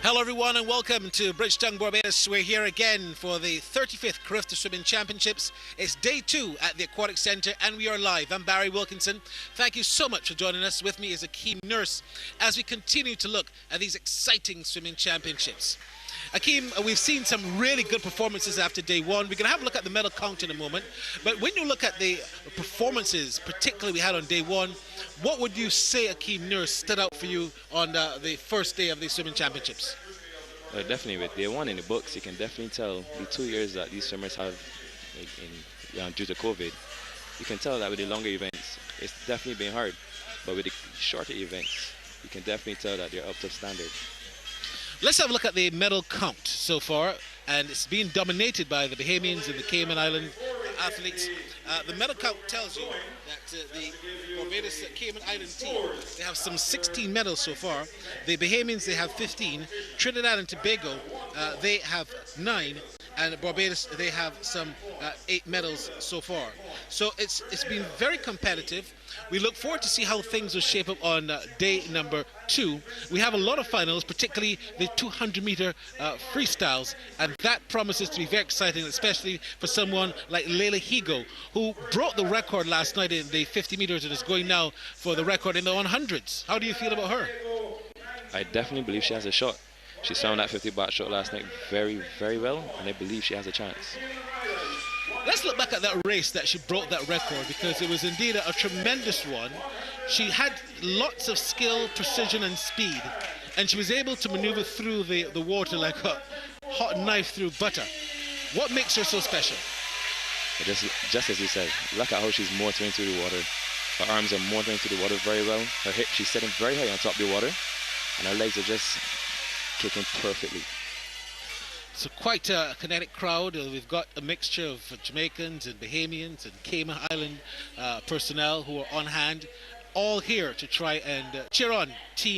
Hello everyone and welcome to Bridgetown, Barbados. We're here again for the 35th Carifta Swimming Championships. It's day 2 at the Aquatics Centre and we are live. I'm Barry Wilkinson. Thank you so much for joining us. With me is Akeem Nurse as we continue to look at these exciting swimming championships. Akeem, we've seen some really good performances after day 1. We're going to have a look at the medal count in a moment. But when you look at the performances, particularly we had on day 1, what would you say, Akeem Nurse, stood out for you on the first day of the swimming championships? Definitely, with day 1 in the books, you can definitely tell the 2 years that these swimmers have due to COVID. You can tell that with the longer events, it's definitely been hard. But with the shorter events, you can definitely tell that they're up to standard. Let's have a look at the medal count so far, and it's being dominated by the Bahamians and the Cayman Island athletes. The medal count tells you that the Barbados Cayman Island team, they have some 16 medals so far. The Bahamians, they have 15. Trinidad and Tobago, they have 9. And Barbados, they have some 8 medals so far. So it's been very competitive. We look forward to see how things will shape up on day number 2. We have a lot of finals, particularly the 200-meter freestyles, and that promises to be very exciting, especially for someone like Leila Higo, who broke the record last night in the 50 meters and is going now for the record in the 100s. How do you feel about her? I definitely believe she has a shot. She swam that 50 backstroke last night very, very well, and I believe she has a chance. Let's look back at that race that she broke that record, because it was indeed a tremendous one. She had lots of skill, precision and speed, and she was able to maneuver through the water like a hot knife through butter. What makes her so special? Just as you said, look at how she's motoring through the water. Her arms are motoring through the water very well. Her hips, she's sitting very high on top of the water, and her legs are just kicking perfectly. So quite a kinetic crowd. We've got a mixture of Jamaicans and Bahamians and Cayman Island personnel who are on hand, all here to try and cheer on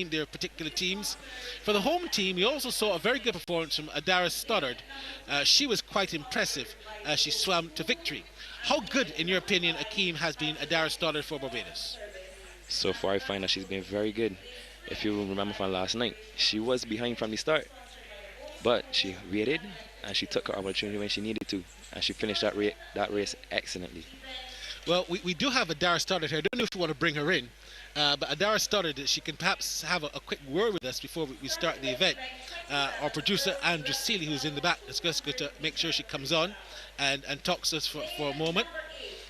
their particular teams. For the home team, we also saw a very good performance from Adara Stoddard. She was quite impressive as she swam to victory. How good, in your opinion, Akeem, has been Adara Stoddard for Barbados? So far, I find that she's been very good. If you remember from last night, she was behind from the start, but she waited and she took her opportunity when she needed to, and she finished that race excellently. Well, we do have Adara Stoddard here. I don't know if you want to bring her in, but Adara Stoddard, she can perhaps have a quick word with us before we start the event. Our producer, Andrew Seeley, who's in the back, is just going to make sure she comes on and talks to us for a moment.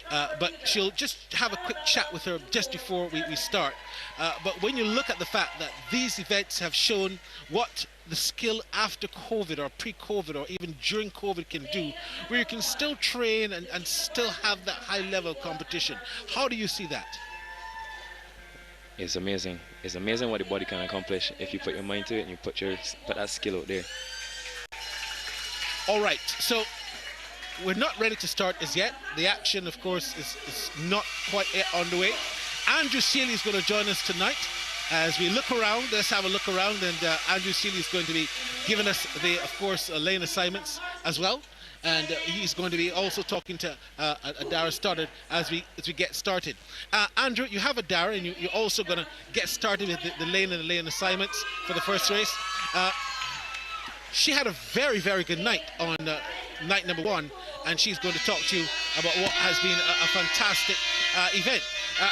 But she'll just have a quick chat with her just before we start. But when you look at the fact that these events have shown what the skill after COVID or pre-COVID or even during COVID can do, where you can still train and still have that high level competition. How do you see that? It's amazing. It's amazing what the body can accomplish if you put your mind to it and you put that skill out there. All right, so we're not ready to start as yet. The action, of course, is not quite yet on the way. Andrew Seeley is going to join us tonight as we look around. Let's have a look around, and Andrew Seeley is going to be giving us of course, lane assignments as well. And he's going to be also talking to Adara Stoddard as we get started. Andrew, you have Adara, and you're also going to get started with the lane and the lane assignments for the first race. She had a very, very good night on night number 1, and she's going to talk to you about what has been a fantastic event.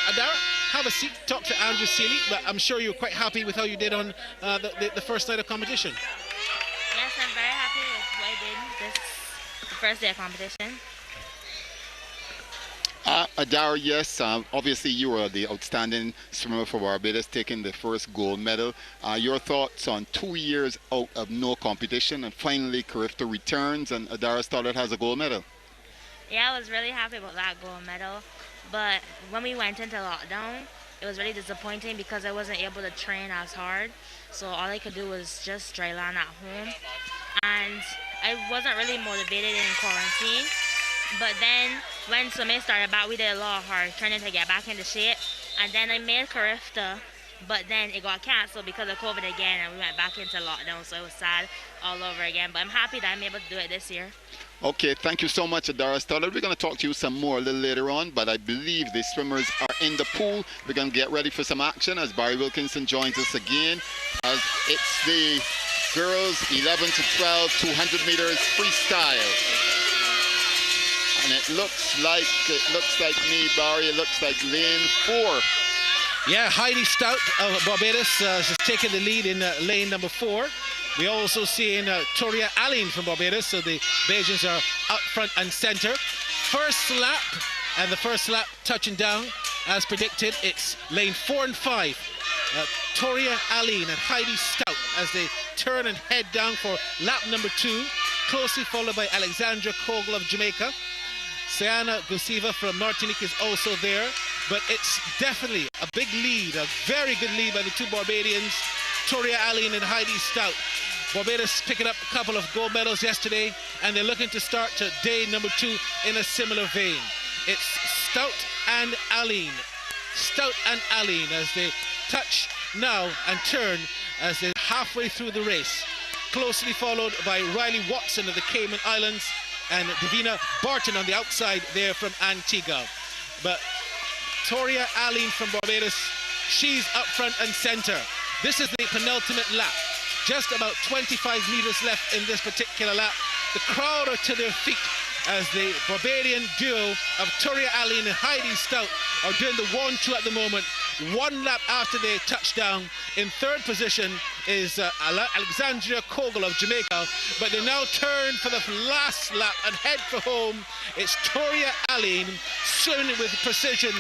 Adara, have a seat, talk to Andrew Seeley, but I'm sure you're quite happy with how you did on the first night of competition. Yes, I'm very happy with what I did the first day of competition. Adara, yes, obviously you were the outstanding swimmer for Barbados, taking the first gold medal. Your thoughts on 2 years out of no competition, and finally Carifta returns and Adara Stoddard has a gold medal? Yeah, I was really happy about that gold medal, but when we went into lockdown, it was really disappointing because I wasn't able to train as hard. So all I could do was just dry land at home, and I wasn't really motivated in quarantine. But then when swimming started back, we did a lot of hard training to get back into shape. And then I made Carifta, but then it got canceled because of COVID again, and we went back into lockdown, so it was sad all over again. But I'm happy that I'm able to do it this year. Okay, thank you so much, Adara Stoddard. We're going to talk to you some more a little later on, but I believe the swimmers are in the pool. We're going to get ready for some action as Barry Wilkinson joins us again, as it's the girls 11 to 12, 200 meters freestyle. And it looks like me, Barry. It looks like lane 4. Yeah, Heidi Stout of Barbados has taken the lead in lane number 4. We also see in Toria Allen from Barbados, so the Bajans are out front and center. First lap, and the first lap touching down, as predicted, it's lane 4 and 5. Toria Allen and Heidi Stout as they turn and head down for lap number 2, closely followed by Alexandra Kogel of Jamaica. Siana Gusiva from Martinique is also there, but it's definitely a big lead, a very good lead by the two Barbadians, Toria Allen and Heidi Stout. Barbados picking up a couple of gold medals yesterday, and they're looking to start to day number 2 in a similar vein. It's Stout and Allen as they touch now and turn as they're halfway through the race, closely followed by Riley Watson of the Cayman Islands and Davina Barton on the outside there from Antigua. But Toria Allen from Barbados, she's up front and center. This is the penultimate lap. Just about 25 meters left in this particular lap. The crowd are to their feet as the Barbadian duo of Toria Allen and Heidi Stout are doing the 1-2 at the moment. One lap after they touch down. In third position is Alexandria Kogel of Jamaica, but they now turn for the last lap and head for home. It's Toria Allen swimming with precision.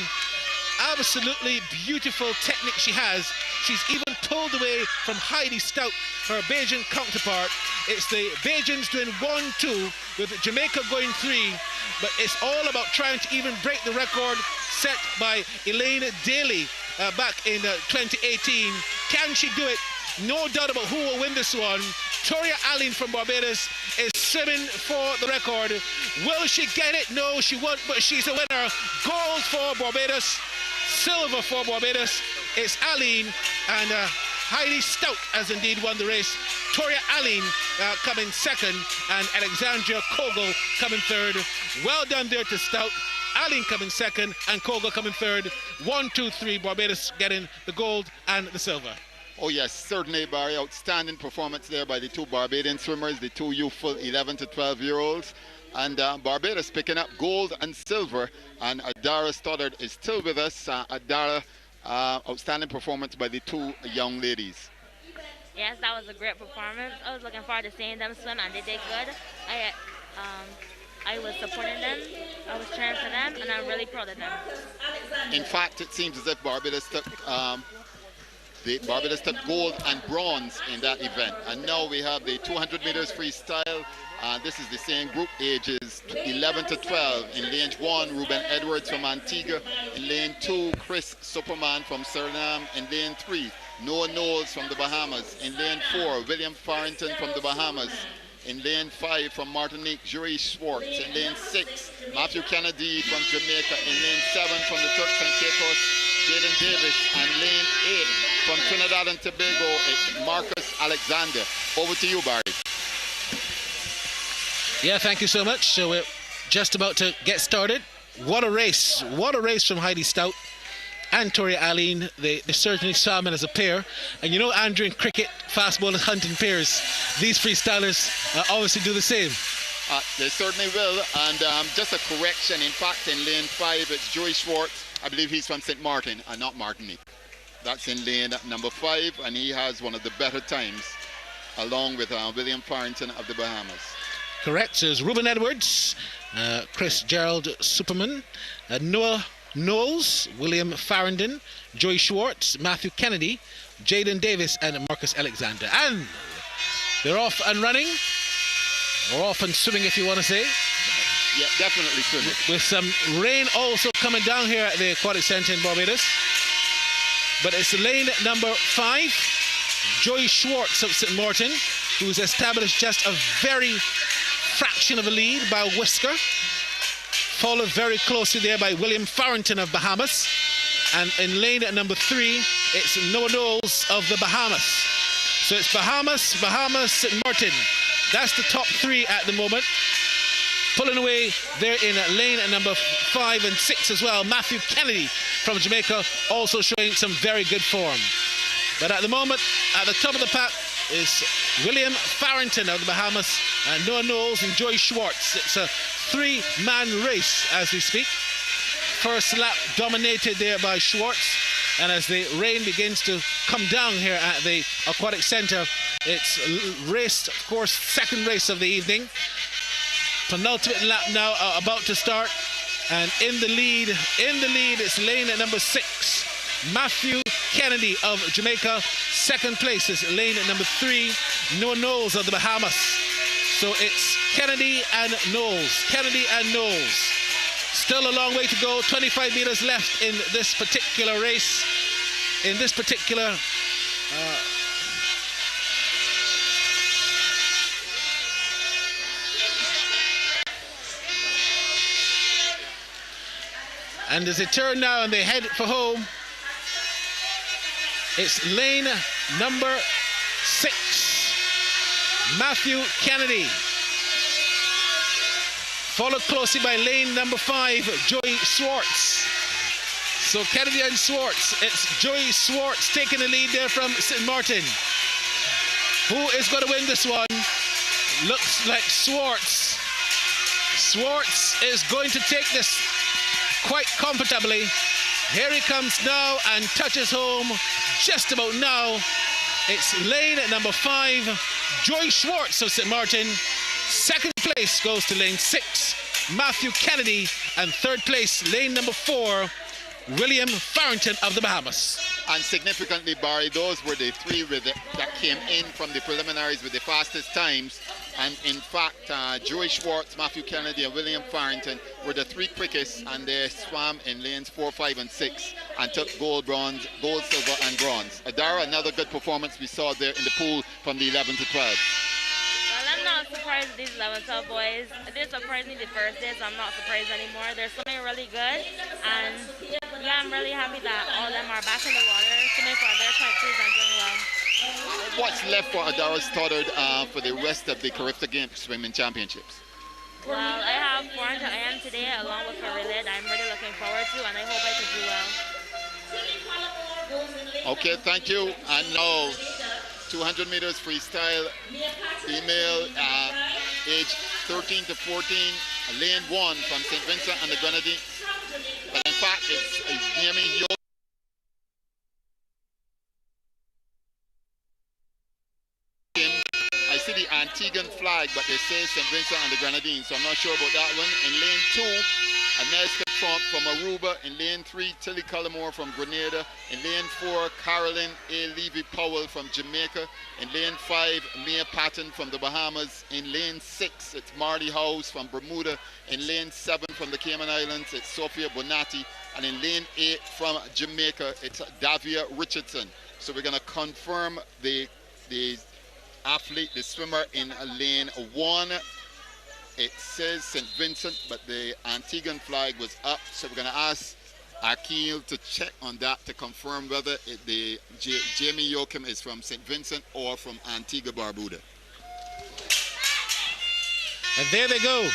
Absolutely beautiful technique she has. She's even pulled away from Heidi Stout, her Bajan counterpart. It's the Bajans doing 1-2 with Jamaica going 3, but it's all about trying to even break the record set by Elaine Daly back in 2018. Can she do it? No doubt about who will win this one. Toria Allen from Barbados is swimming for the record. Will she get it? No, she won't, but she's a winner. Gold for Barbados, silver for Barbados. It's Allen, and Heidi Stout has indeed won the race. Toria Allen coming second, and Alexandria Kogel coming third. Well done there to Stout. Allen coming second, and Kogel coming third. 1, 2, 3, Barbados getting the gold and the silver. Oh yes, certainly, Barry. Outstanding performance there by the two Barbadian swimmers, the two youthful 11 to 12-year-olds. And Barbados picking up gold and silver. And Adara Stoddard is still with us. Adara, outstanding performance by the two young ladies. Yes, that was a great performance. I was looking forward to seeing them swim, and they did good. I was supporting them, I was cheering for them, and I'm really proud of them. In fact, it seems as if Barbados took gold and bronze in that event. And now we have the 200 meters freestyle. This is the same group, ages 11 to 12. In lane 1, Ruben Edwards from Antigua. In lane 2, Chris Superman from Suriname. In lane 3, Noah Knowles from the Bahamas. In lane 4, William Farrington from the Bahamas. In lane 5 from Martinique, Joey Schwartz. In lane 6, Matthew Kennedy from Jamaica. In lane 7 from the Turks and Caicos, Jaden Davis. And lane 8 from Trinidad and Tobago, it's Marcus Alexander. Over to you, Barry. Yeah, thank you so much. So we're just about to get started. What a race. What a race from Heidi Stout and Toria Allen. They certainly saw them as a pair. And you know, Andrew, in cricket, fast bowlers hunt in pairs. These freestylers obviously do the same. They certainly will. And just a correction, in fact, in lane 5, it's Joey Schwartz. I believe he's from St. Martin and not Martinique. That's in lane number 5, and he has one of the better times, along with William Farrington of the Bahamas. Correct. So it's Ruben Edwards, Chris Gerald Superman, Noah Knowles, William Farrington, Joey Schwartz, Matthew Kennedy, Jaden Davis, and Marcus Alexander. And they're off and running, or off and swimming, if you want to say. Yeah, definitely swimming. With some rain also coming down here at the Aquatics Centre in Barbados. But it's lane number 5, Joey Schwartz of St. Martin, who's established just a very fraction of a lead by a whisker. Followed very closely there by William Farrington of Bahamas. And in lane number 3, it's Noah Knowles of the Bahamas. So it's Bahamas, St. Martin. That's the top 3 at the moment. Pulling away there in lane number 5 and 6 as well, Matthew Kennedy from Jamaica, also showing some very good form. But at the moment, at the top of the pack, is William Farrington of the Bahamas, and Noah Knowles and Joy Schwartz. It's a three-man race as we speak. First lap dominated there by Schwartz, and as the rain begins to come down here at the Aquatic Center, it's raced, of course, second race of the evening. Penultimate lap now about to start, and in the lead it's lane at number 6, Matthew Kennedy of Jamaica. Second place is lane at number 3, Noah Knowles of the Bahamas. So it's Kennedy and Knowles. Still a long way to go, 25 meters left in this particular race, in this particular and as they turn now and they head for home, it's lane number 6, Matthew Kennedy, followed closely by lane number 5, Joey Schwartz. So Kennedy and Schwartz, it's Joey Schwartz taking the lead there from St. Martin. Who is going to win this one? Looks like Schwartz. Schwartz is going to take this quite comfortably. Here he comes now and touches home just about now. It's lane at number 5, Joy Schwartz of St. Martin. Second place goes to lane 6, Matthew Kennedy, and third place, lane number 4, William Farrington of the Bahamas. And significantly, Barry, those were the three that came in from the preliminaries with the fastest times. And in fact, Joey Schwartz, Matthew Kennedy, and William Farrington were the 3 quickest, and they swam in lanes 4, 5, and 6 and took gold, silver, and bronze. Adara, another good performance we saw there in the pool from the 11 to 12. Well, I'm not surprised with these 11 12 boys. It did surprise me the first day, so I'm not surprised anymore. They're swimming really good, and yeah, I'm really happy that all of them are back in the water, swimming for their type 2s and doing well. What's left for Adara Stoddard for the rest of the Carifta Games Swimming Championships? Well, I have 400 IM today along with a relay that I'm really looking forward to, and I hope I can do well. Okay, thank you. And now 200 meters freestyle, female, age 13 to 14, lane 1 from St. Vincent and the Grenadines. But in fact, it's Jamie Yo. I see the Antiguan flag, but they say St. Vincent and the Grenadines, so I'm not sure about that one. In lane 2, Aneska Trump from Aruba. In lane 3, Tilly Cullimore from Grenada. In lane 4, Carolyn A. Levy-Powell from Jamaica. In lane 5, Mia Patton from the Bahamas. In lane 6, it's Marty House from Bermuda. In lane 7 from the Cayman Islands, it's Sophia Bonatti. And in lane 8 from Jamaica, it's Davia Richardson. So we're going to confirm the athlete, the swimmer in lane 1. It says St. Vincent, but the Antiguan flag was up. So we're going to ask Akil to check on that to confirm whether Jamie Yoakum is from St. Vincent or from Antigua Barbuda. And there they go.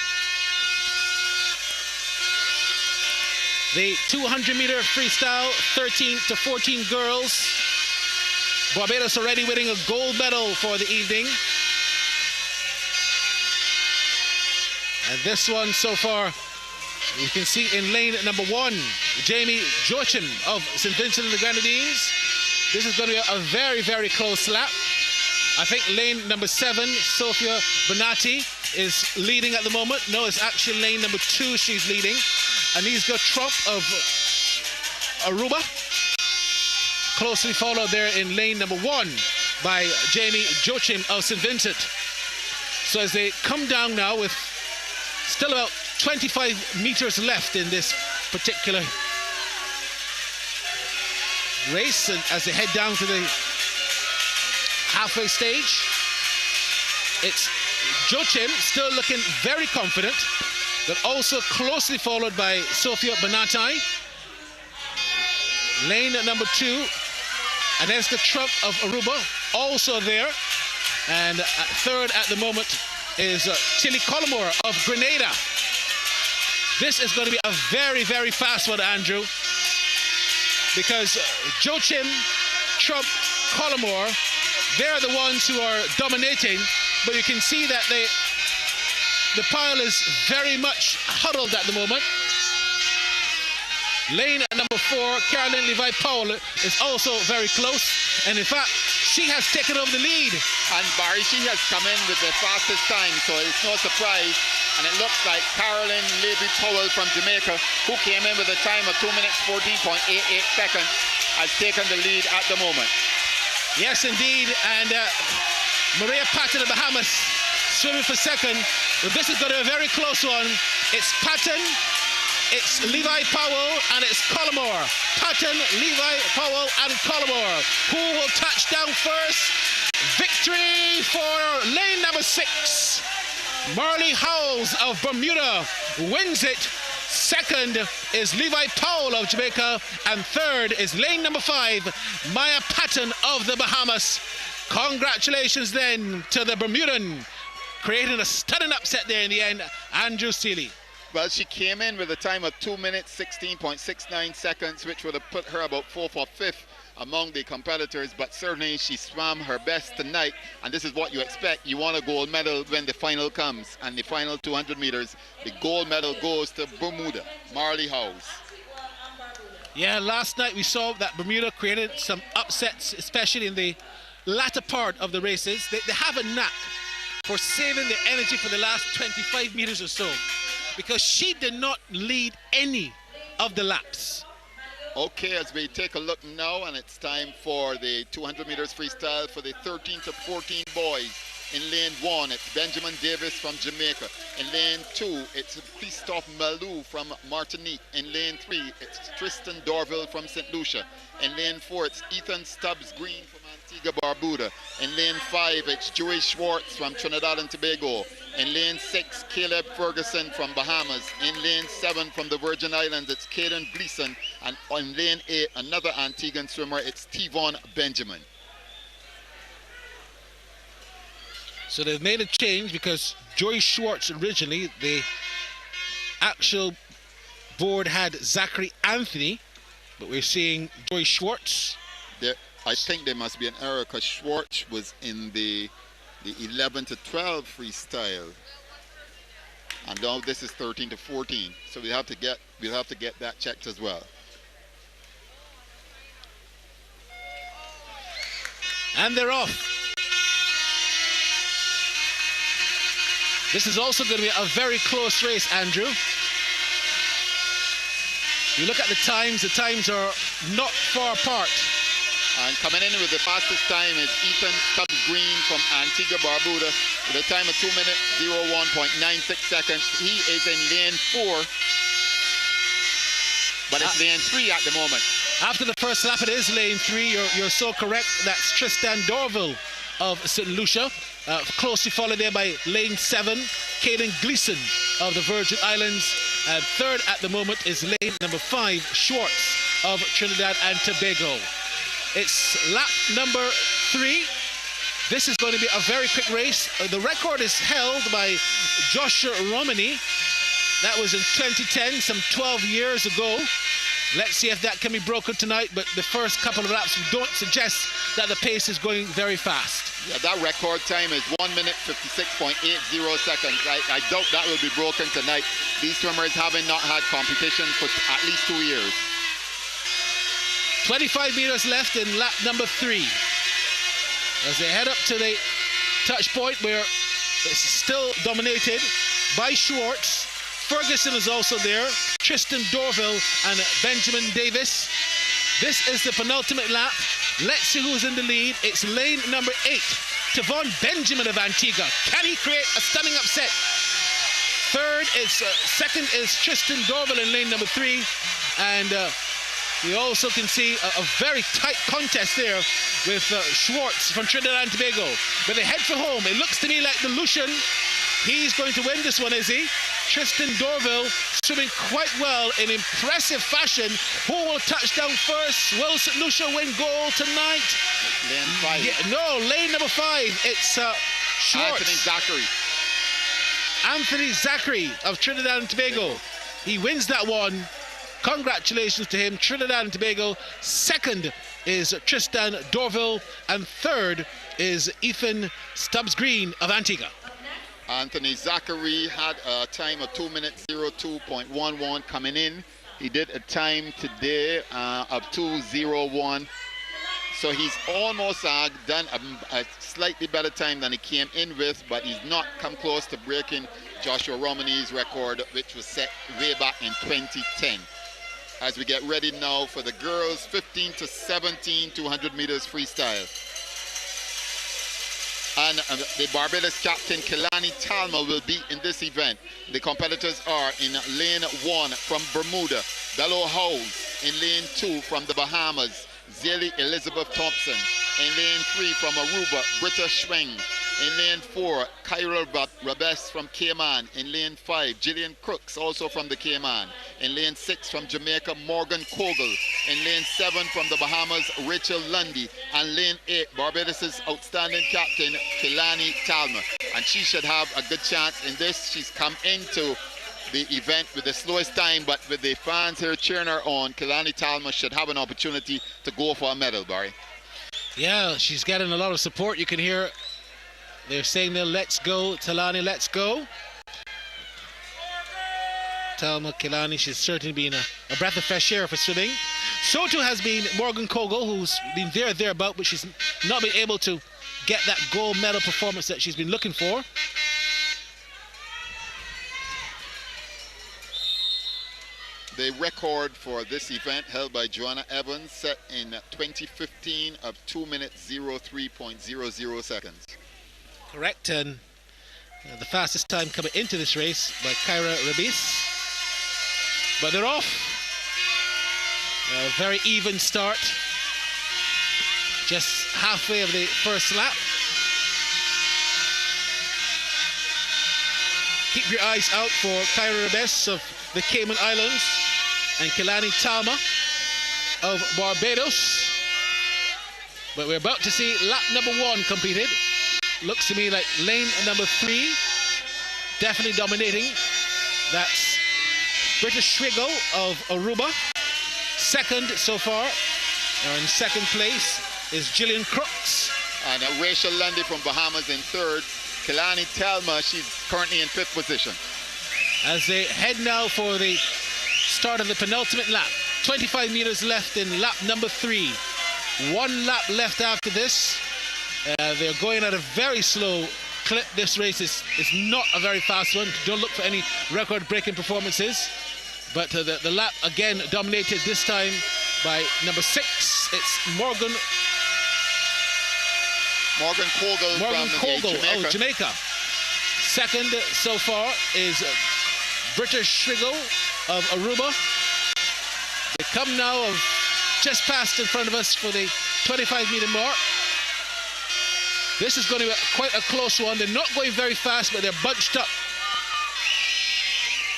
The 200-meter freestyle, 13 to 14 girls. Barbados already winning a gold medal for the evening. And this one so far, you can see in lane number 1, Jamie Joachim of St. Vincent and the Grenadines. This is going to be a very, very close lap. I think lane number 7, Sophia Bonatti, is leading at the moment. No, it's actually lane number 2 she's leading. Aneska Trump of Aruba, closely followed there in lane number 1 by Jamie Joachim of St. Vincent. So as they come down now with still about 25 meters left in this particular race, and as they head down to the halfway stage, it's Joachim still looking very confident, but also closely followed by Sophia Bonatti. Lane number 2, Aneska Trump of Aruba, also there. And third at the moment is Tilly Cullimore of Grenada. This is going to be a very, very fast one, Andrew, because Joachim, Trump, Cullimore they're the ones who are dominating, but you can see that the pile is very much huddled at the moment. Lane at number 4, Caroline Levi-Powell, is also very close, and in fact, she has taken over the lead. And Barry, she has come in with the fastest time, so it's no surprise. And it looks like Caroline Levi-Powell from Jamaica, who came in with a time of 2 minutes 14.88 seconds, has taken the lead at the moment. Yes, indeed, and Maria Patton of Bahamas swimming for second, but this is going to be a very close one. It's Patton, it's Levi-Powell, and it's Collymore. Patton, Levi-Powell, and Collymore. Who will touch down first? Victory for lane number 6. Marley Howells of Bermuda wins it. Second is Levi-Powell of Jamaica, and third is lane number 5, Maya Patton of the Bahamas. Congratulations then to the Bermudan, creating a stunning upset there in the end, Andrew Seeley. Well, she came in with a time of 2 minutes 16.69 seconds, which would have put her about 4th or 5th among the competitors, but certainly she swam her best tonight, and this is what you expect. You want a gold medal when the final comes, and the final 200 meters, the gold medal goes to Bermuda, Marley Howells. Yeah, last night we saw that Bermuda created some upsets, especially in the latter part of the races. They have a knack for saving the energy for the last 25 meters or so, because she did not lead any of the laps. Okay, as we take a look now, and it's time for the 200 meters freestyle for the 13 to 14 boys. In lane 1, it's Benjamin Davis from Jamaica. In lane 2, it's Christophe Malou from Martinique. In lane 3, it's Tristan Dorville from St. Lucia. In lane 4, it's Ethan Stubbs Green from Antigua Barbuda. In lane 5, it's Joey Schwartz from Trinidad and Tobago. In lane 6, Caleb Ferguson from Bahamas. In lane 7, from the Virgin Islands, it's Caden Gleason. And on lane 8, another Antiguan swimmer, it's Tivon Benjamin. So they've made a change, because Joy Schwartz originally, the actual board had Zachary Anthony, but we're seeing Joy Schwartz. I think there must be an error, because Schwartz was in the 11 to 12 freestyle, and now this is 13 to 14. So we'll have to get that checked as well. And they're off. This is also going to be a very close race, Andrew. You look at the times are not far apart. And coming in with the fastest time is Ethan Stubbs Green from Antigua Barbuda with a time of 2 minutes 01.96 seconds. He is in lane 4, but it's lane 3 at the moment. After the first lap, it is lane 3. You're so correct. That's Tristan Dorville of St. Lucia, closely followed there by lane 7, Caden Gleason of the Virgin Islands, and third at the moment is lane number 5, Schwartz of Trinidad and Tobago. It's lap number 3. This is going to be a very quick race. The record is held by Joshua Romani. That was in 2010, some 12 years ago. Let's see if that can be broken tonight, but the first couple of laps don't suggest that the pace is going very fast. Yeah, that record time is 1 minute 56.80 seconds. I doubt that will be broken tonight. These swimmers haven't not had competition for at least 2 years. 25 meters left in lap number 3. As they head up to the touch point where it's still dominated by Schwartz. Ferguson is also there, Tristan Dorville and Benjamin Davis. This is the penultimate lap. Let's see who's in the lead. It's lane number 8, Tivon Benjamin of Antigua. Can he create a stunning upset? Second is Tristan Dorville in lane number 3. And you also can see a very tight contest there with Schwartz from Trinidad and Tobago. But they head for home. It looks to me like the Lucian, he's going to win this one, is he? Tristan Dorville swimming quite well in impressive fashion. Who will touch down first? Will St. Lucia win gold tonight? Lane 5. Yeah, no, lane number 5. It's Schwartz. Anthony Zachary of Trinidad and Tobago. He wins that one congratulations to him. Trinidad and Tobago. Second is Tristan Dorville, and third is Ethan Stubbs Green of Antigua. Anthony Zachary had a time of 2 minutes 02.11 coming in. He did a time today of 2:01. So he's almost done a slightly better time than he came in with, but he's not come close to breaking Joshua Romani's record, which was set way back in 2010. As we get ready now for the girls 15 to 17 200 meters freestyle. And the Barbados captain Kelani Talma will be in this event. The competitors are in lane 1 from Bermuda, Bello Howes. In lane 2 from the Bahamas, Zeli Elizabeth Thompson. In lane 3 from Aruba, Britta Schweng. In lane 4, Kyra Rabes from Cayman. In lane 5, Gillian Crooks, also from the Cayman. In lane 6 from Jamaica, Morgan Kogel. In lane 7 from the Bahamas, Rachel Lundy. And lane 8, Barbados' outstanding captain, Kelani Talma. And she should have a good chance in this. She's come into the event with the slowest time, but with the fans here cheering her on, Kelani Talma should have an opportunity to go for a medal, Barry. Yeah, she's getting a lot of support. You can hear they're saying there, let's go, Talani, let's go. Talma Kelani, she's certainly been a breath of fresh air for swimming. So too has been Morgan Kogel, who's been thereabout, but she's not been able to get that gold medal performance that she's been looking for. The record for this event held by Joanna Evans set in 2015 of 2 minutes 03.00 seconds. Correct, and the fastest time coming into this race by Kyra Rabis. But they're off. A very even start. Just halfway of the first lap. Keep your eyes out for Kyra Rabis of the Cayman Islands and Kelani Talma of Barbados. But we're about to see lap number 1 completed. Looks to me like lane number 3 definitely dominating. That's British Schwiggle of Aruba. Second so far, or in second place, is Gillian Crooks. And Rachel Lundy from Bahamas in third. Kelani Talma, she's currently in 5th position. As they head now for the start of the penultimate lap. 25 meters left in lap number 3. 1 lap left after this. They're going at a very slow clip. This race is not a very fast one. Don't look for any record-breaking performances. But the lap again dominated this time by number 6. It's Morgan Kogel from Jamaica. Second so far is British Schwiggle of Aruba. They come now of just past in front of us for the 25-meter mark. This is going to be quite a close one. They're not going very fast, but they're bunched up.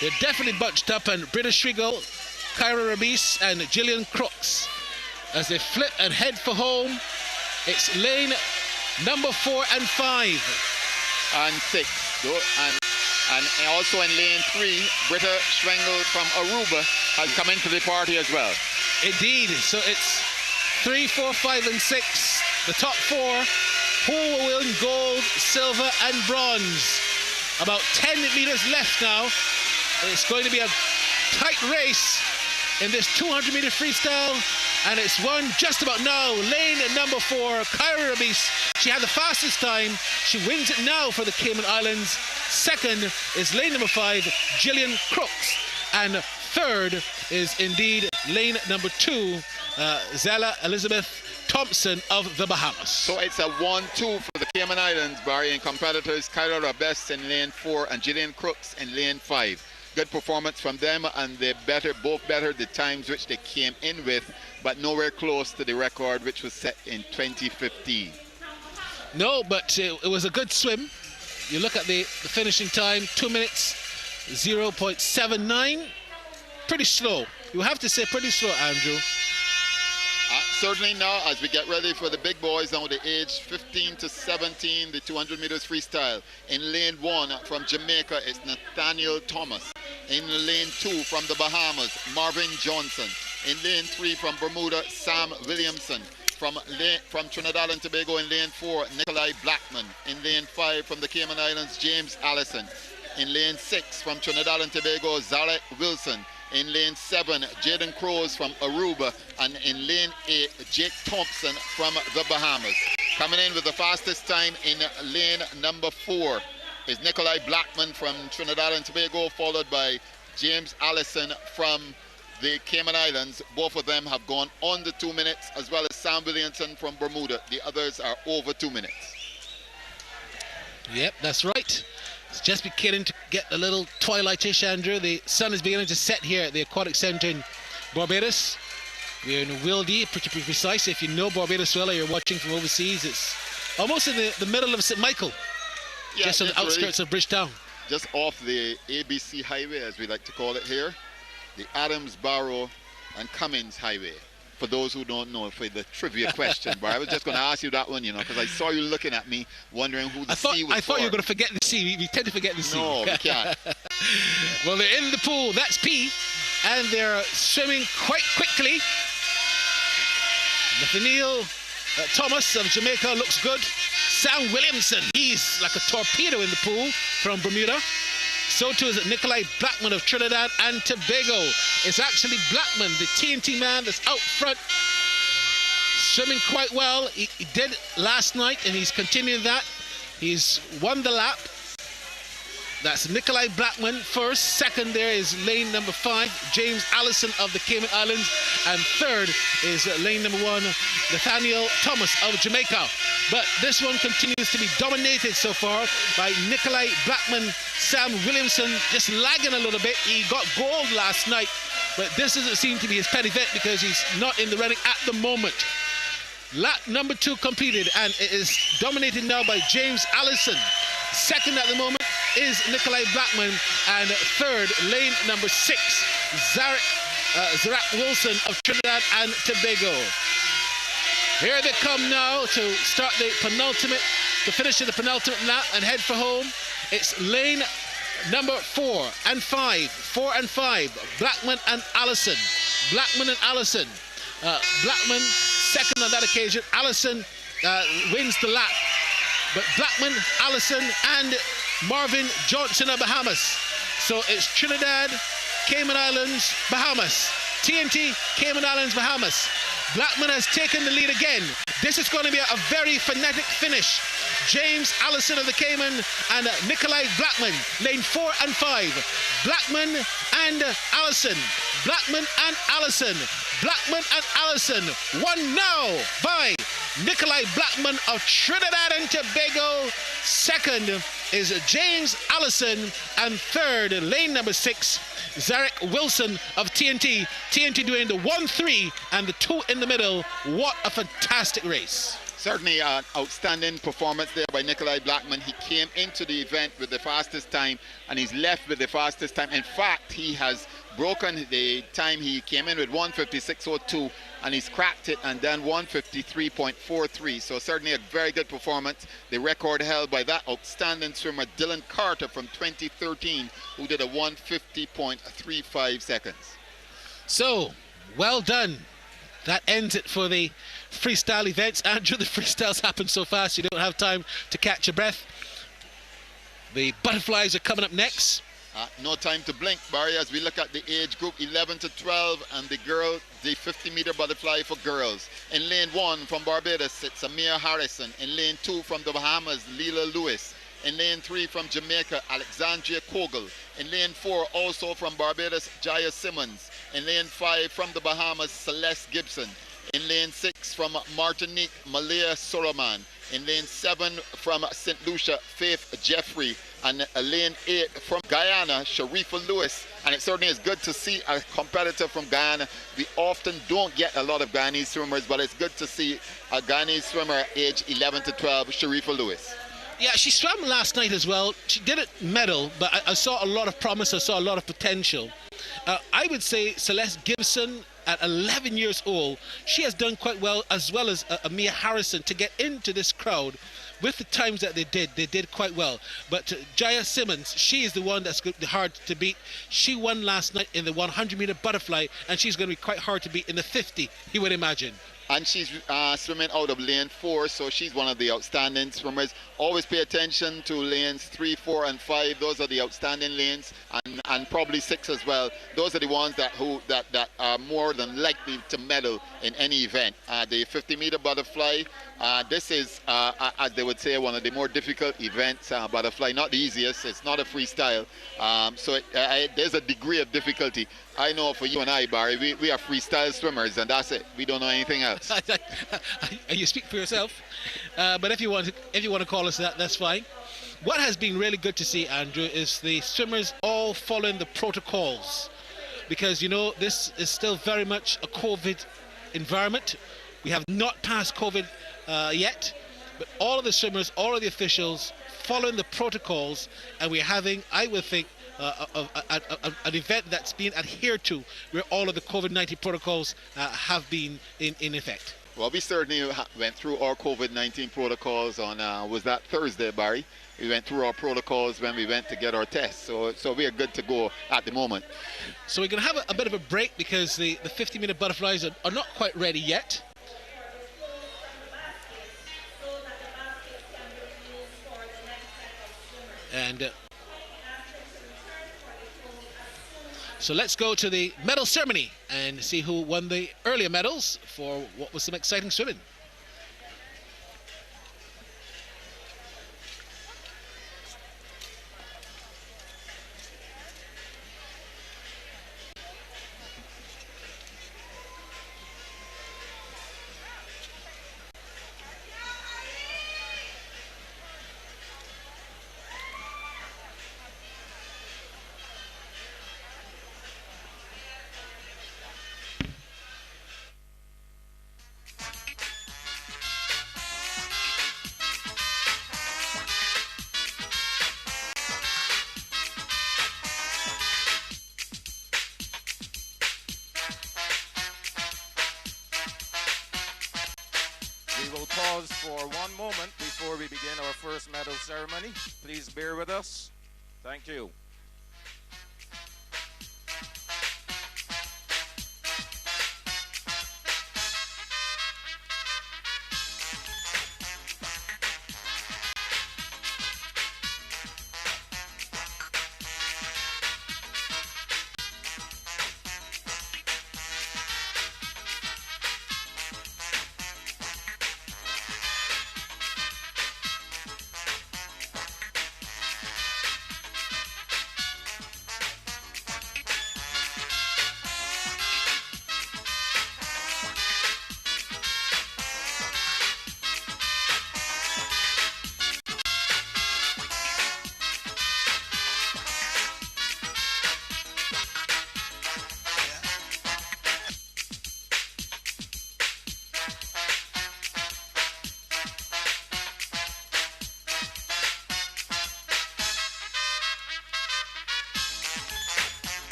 They're definitely bunched up, and British Schwiggle, Kyra Rabis, and Gillian Crooks. As they flip and head for home, it's lane number 4 and 5. And 6. And also in lane 3, Britta Schwengel from Aruba has come into the party as well. Indeed, so it's 3, 4, 5, and 6. The top 4 who will win gold, silver, and bronze. About 10 meters left now. It's going to be a tight race in this 200-meter freestyle, and it's won just about now. Lane number 4, Kyra Rabis. She had the fastest time. She wins it now for the Cayman Islands. Second is lane number 5, Gillian Crooks. And third is indeed lane number 2, Zella Elizabeth Thompson of the Bahamas. So it's a 1-2 for the Cayman Islands, Barry, and competitors Kyra Rabes in lane 4 and Gillian Crooks in lane 5. Good performance from them, and they both better the times which they came in with, but nowhere close to the record which was set in 2015. No, but it was a good swim. You look at the finishing time, 2 minutes 0.79. Pretty slow. You have to say pretty slow, Andrew. Certainly now, as we get ready for the big boys now, the age 15 to 17, the 200 meters freestyle. In lane 1 from Jamaica, it's Nathaniel Thomas. In lane 2 from the Bahamas, Marvin Johnson. In lane 3 from Bermuda, Sam Williamson. From Trinidad and Tobago in lane 4, Nikolai Blackman. In lane 5 from the Cayman Islands, James Allison. In lane 6 from Trinidad and Tobago, Zarek Wilson. In lane 7, Jaden Crows from Aruba. And in lane 8, Jake Thompson from the Bahamas. Coming in with the fastest time in lane number 4 is Nikolai Blackman from Trinidad and Tobago, followed by James Allison from the Cayman Islands. Both of them have gone under 2 minutes, as well as Sam Williamson from Bermuda. The others are over 2 minutes. Yep, that's right. It's just beginning to get a little twilightish, Andrew. The sun is beginning to set here at the Aquatic Centre in Barbados. We're in Wildy, pretty precise. If you know Barbados well or you're watching from overseas, it's almost in the middle of St. Michael. Yeah, just on the outskirts of Bridgetown. Just off the ABC Highway, as we like to call it here. The Adams, Barrow and Cummins Highway. For those who don't know, for the trivia question, but I was just going to ask you that one, because I saw you looking at me, wondering who the sea was I thought for. you were going to forget the sea. We tend to forget the sea. No, we can't. Well, they're in the pool. That's P. And they're swimming quite quickly. Nathaniel Thomas of Jamaica looks good. Sam Williamson, he's like a torpedo in the pool from Bermuda. So too is Nikolai Blackman of Trinidad and Tobago. It's actually Blackman, the TNT man that's out front, swimming quite well. He did last night and he's continuing that. He's won the lap. That's Nikolai Blackman first. Second there is lane number 5, James Allison of the Cayman Islands. And third is lane number 1, Nathaniel Thomas of Jamaica. But this one continues to be dominated so far by Nikolai Blackman. Sam Williamson just lagging a little bit. He got gold last night, but this doesn't seem to be his pet event because he's not in the running at the moment. Lap number 2 completed, and it is dominated now by James Allison. Second at the moment is Nikolai Blackman, and third, lane number 6, Zarek Wilson of Trinidad and Tobago. Here they come now to start the penultimate, to finish the penultimate lap and head for home. It's lane number 4 and 5, Blackman and Allison. Blackman and Allison. Blackman second on that occasion. Allison wins the lap. But Blackman, Allison, and Marvin Johnson of Bahamas. So it's Trinidad, Cayman Islands, Bahamas. TNT, Cayman Islands, Bahamas. Blackman has taken the lead again. This is going to be a very frenetic finish. James Allison of the Cayman and Nikolai Blackman, lane 4 and 5. Blackman and Allison. Blackman and Allison. Blackman and Allison. Won now by Nikolai Blackman of Trinidad and Tobago. Second is James Allison. And third, lane number 6, Zarek Wilson of TNT. TNT doing the 1-3 and the 2 in the middle. What a fantastic race. Certainly an outstanding performance there by Nikolai Blackman. He came into the event with the fastest time and he's left with the fastest time. In fact, he has broken the time. He came in with 1:56.02 and he's cracked it and done 1:53.43. So certainly a very good performance. The record held by that outstanding swimmer Dylan Carter from 2013, who did a 1:50.35 seconds. So, well done. That ends it for the freestyle events. Andrew, the freestyles happen so fast you don't have time to catch your breath. The butterflies are coming up next. No time to blink, Barry, as we look at the age group 11 to 12 and the 50-meter butterfly for girls. In lane 1 from Barbados, it's Amir Harrison. In lane 2 from the Bahamas, Leela Lewis. In lane 3 from Jamaica, Alexandria Kogel. In lane 4, also from Barbados, Jaya Simmons. In lane 5 from the Bahamas, Celeste Gibson. In lane 6 from Martinique, Malaya Soroman. In lane 7 from St. Lucia, Faith Jeffrey. And lane 8 from Guyana, Sharifa Lewis. And it certainly is good to see a competitor from Guyana. We often don't get a lot of Guyanese swimmers, but it's good to see a Guyanese swimmer age 11 to 12, Sharifa Lewis. Yeah, she swam last night as well. She didn't medal, but I saw a lot of promise. I saw a lot of potential. I would say Celeste Gibson at 11 years old. She has done quite well, as well as Mia Harrison, to get into this crowd with the times that they did quite well. But Jaya Simmons, she is the one that's hard to beat. She won last night in the 100-meter butterfly, and she's going to be quite hard to beat in the 50, you would imagine. And she's swimming out of lane 4, so she's one of the outstanding swimmers. Always pay attention to lanes 3, 4, and 5. Those are the outstanding lanes, and probably 6 as well. Those are the ones that are more than likely to medal in any event. The 50-meter butterfly, this is, as they would say, one of the more difficult events. Butterfly, not the easiest. It's not a freestyle, so there's a degree of difficulty. I know for you and I, Barry, we are freestyle swimmers, and that's it. We don't know anything else. You speak for yourself, but if you want to call us that, that's fine. What has been really good to see, Andrew, is the swimmers all following the protocols, because you know this is still very much a COVID environment. We have not passed COVID yet, but all of the swimmers, all of the officials following the protocols, and we're having, I would think, an event that's been adhered to, where all of the COVID-19 protocols have been in effect. Well, we certainly went through our COVID-19 protocols on, was that Thursday, Barry? We went through our protocols when we went to get our tests, so we are good to go at the moment. So we're going to have a bit of a break because the 50-meter butterflies are not quite ready yet. And so let's go to the medal ceremony and see who won the earlier medals for what was some exciting swimming. We will pause for one moment before we begin our first medal ceremony. Please bear with us. Thank you.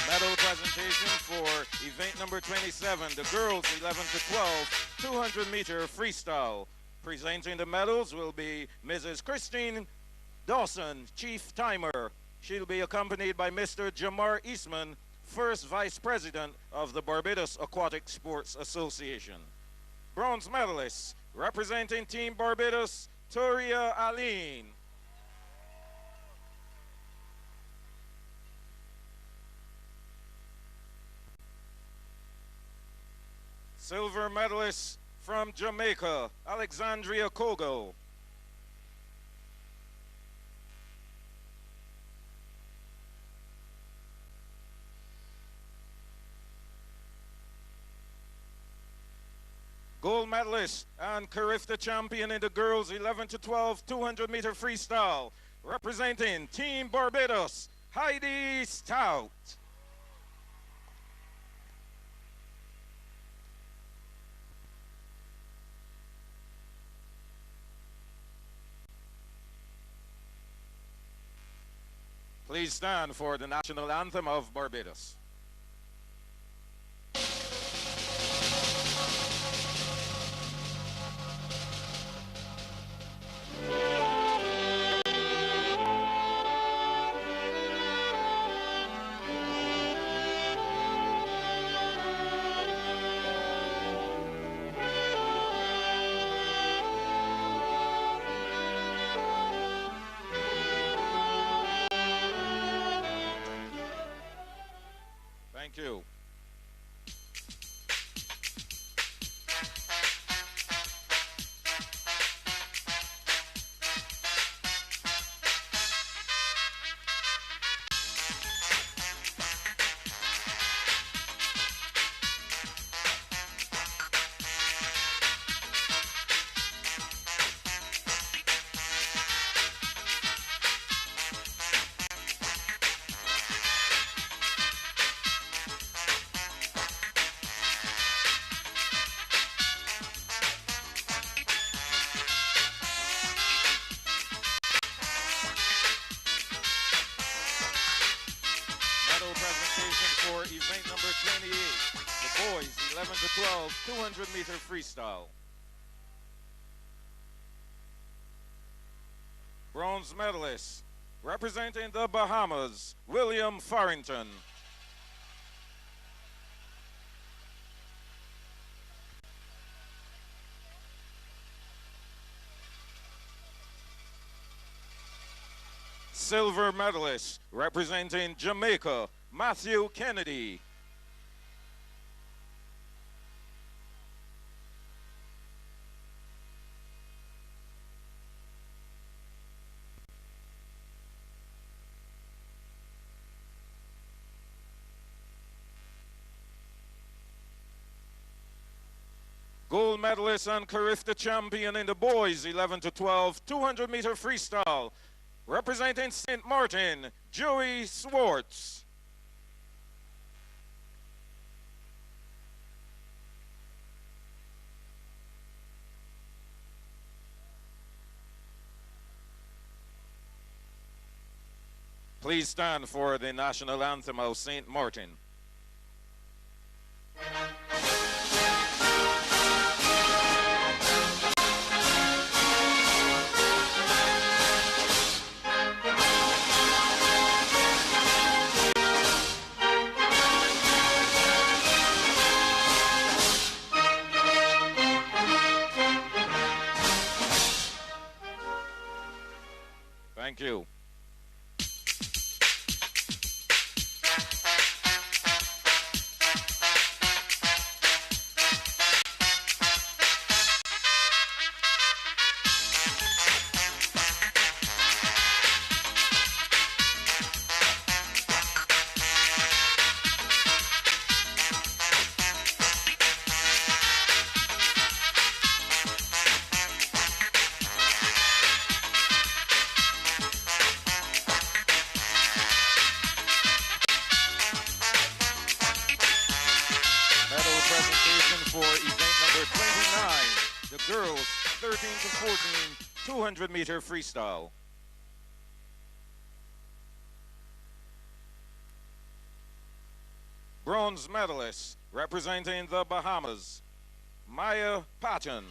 Medal presentation for event number 27, the girls 11 to 12, 200-meter freestyle. Presenting the medals will be Mrs. Christine Dawson, chief timer. She'll be accompanied by Mr. Jamar Eastman, first vice president of the Barbados Aquatic Sports Association. Bronze medalists, representing Team Barbados, Toria Aline. Silver medalist from Jamaica, Alexandria Kogo. Gold medalist and Carifta champion in the girls 11 to 12 200-meter freestyle, representing Team Barbados, Heidi Stout. Please stand for the national anthem of Barbados. Thank you. Medal presentation for event number 28, the boys 11 to 12, 200-meter freestyle. Bronze medalist, representing the Bahamas, William Farrington. Silver medalist, representing Jamaica, Matthew Kennedy. Gold medalist and Carifta champion in the boys 11 to 12, 200-meter freestyle, representing St. Martin, Joey Swartz. Please stand for the national anthem of St. Martin. Thank you. Medal presentation for event number 29, the girls 13 to 14, 200-meter freestyle. Bronze medalist, representing the Bahamas, Maya Patton.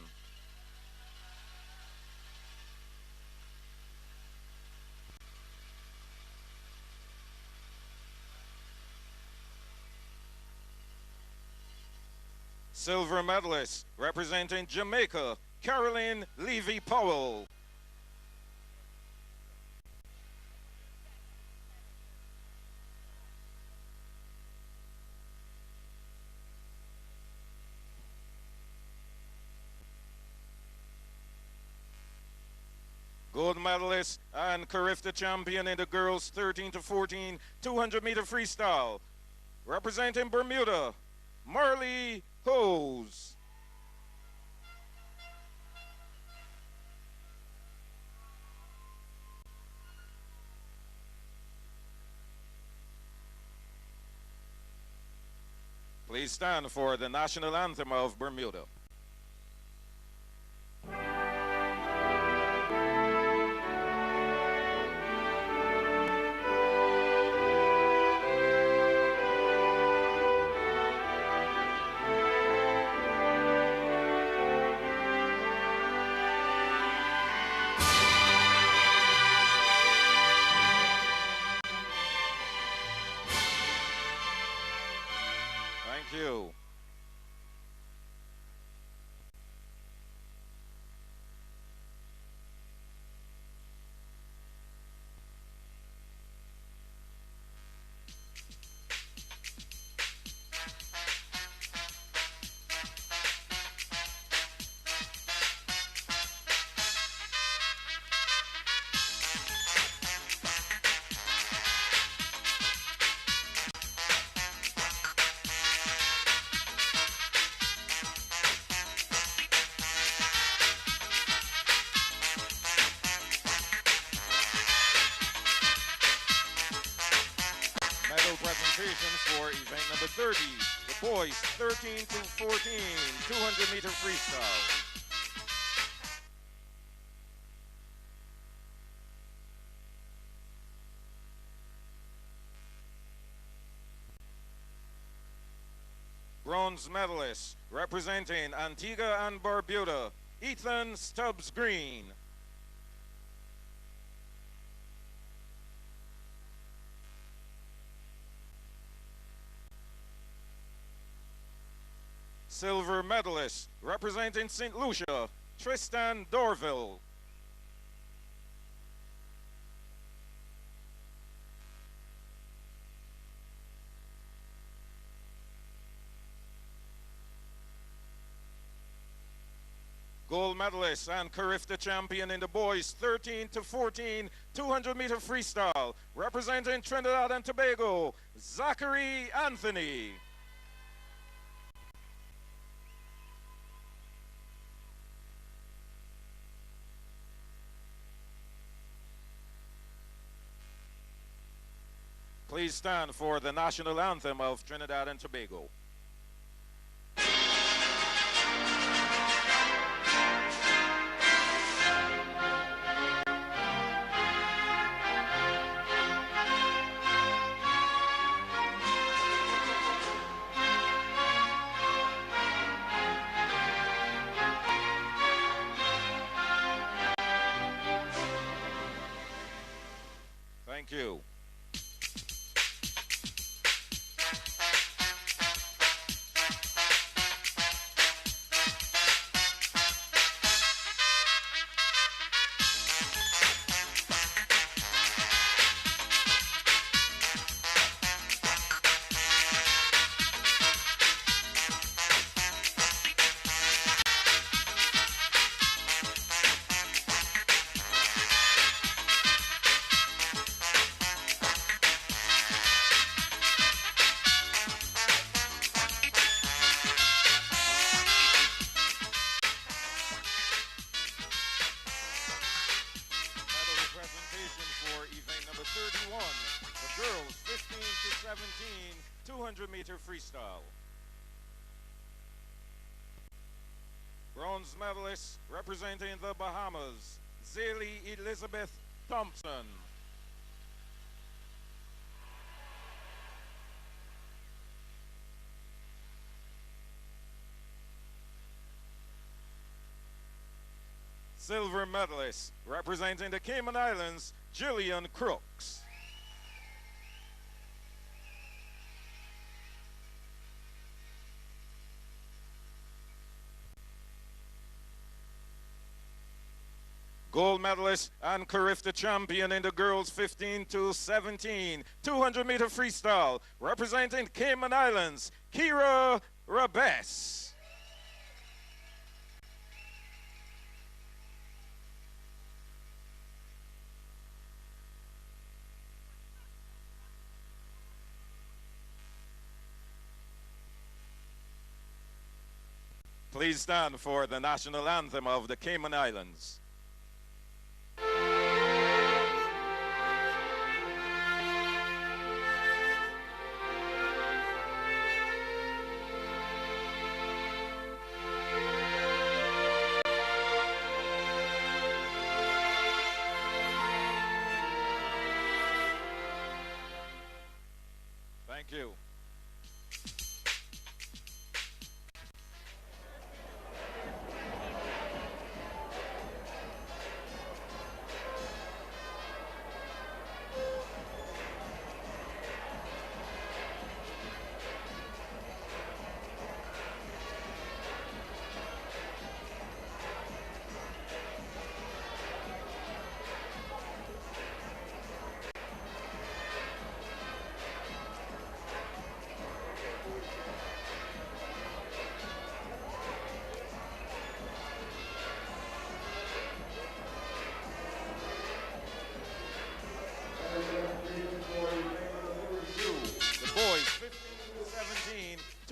Silver medalist, representing Jamaica, Caroline Levy-Powell. Gold medalist and Carifta champion in the girls 13 to 14, 200-meter freestyle, representing Bermuda, Marley Hose. Please stand for the national anthem of Bermuda. Thank you. Medal presentation for event number 30. The boys 13 to 14, 200-meter freestyle. Bronze medalist representing Antigua and Barbuda, Ethan Stubbs Green. Silver medalist representing St. Lucia, Tristan Dorville. Gold medalist and Carifta champion in the boys 13 to 14, 200-meter freestyle, representing Trinidad and Tobago, Zachary Anthony. Please stand for the national anthem of Trinidad and Tobago. Thank you. For event number 31, the girls 15 to 17, 200-meter freestyle. Bronze medalist representing the Bahamas, Zaylee Elizabeth Thompson. Silver medalist representing the Cayman Islands, Jillian Crooks. Gold medalist and Carifta champion in the girls 15 to 17, 200-meter freestyle, representing Cayman Islands, Kira Rabes. Please stand for the national anthem of the Cayman Islands. Thank you.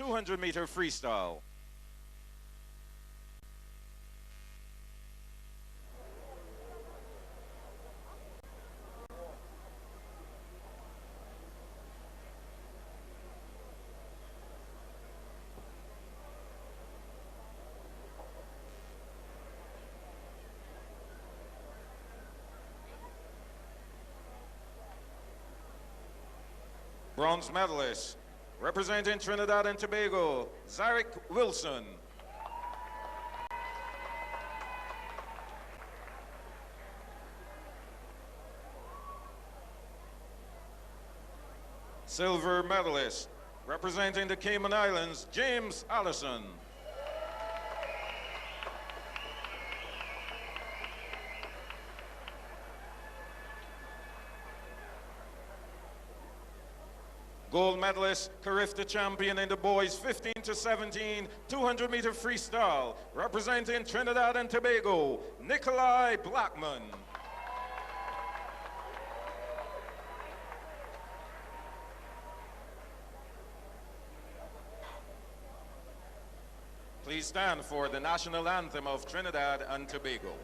200-meter freestyle. Bronze medalist, representing Trinidad and Tobago, Zarek Wilson. Silver medalist, representing the Cayman Islands, James Allison. Gold medalist, Carifta champion in the boys 15 to 17, 200-meter freestyle, representing Trinidad and Tobago, Nikolai Blackman. Please stand for the national anthem of Trinidad and Tobago.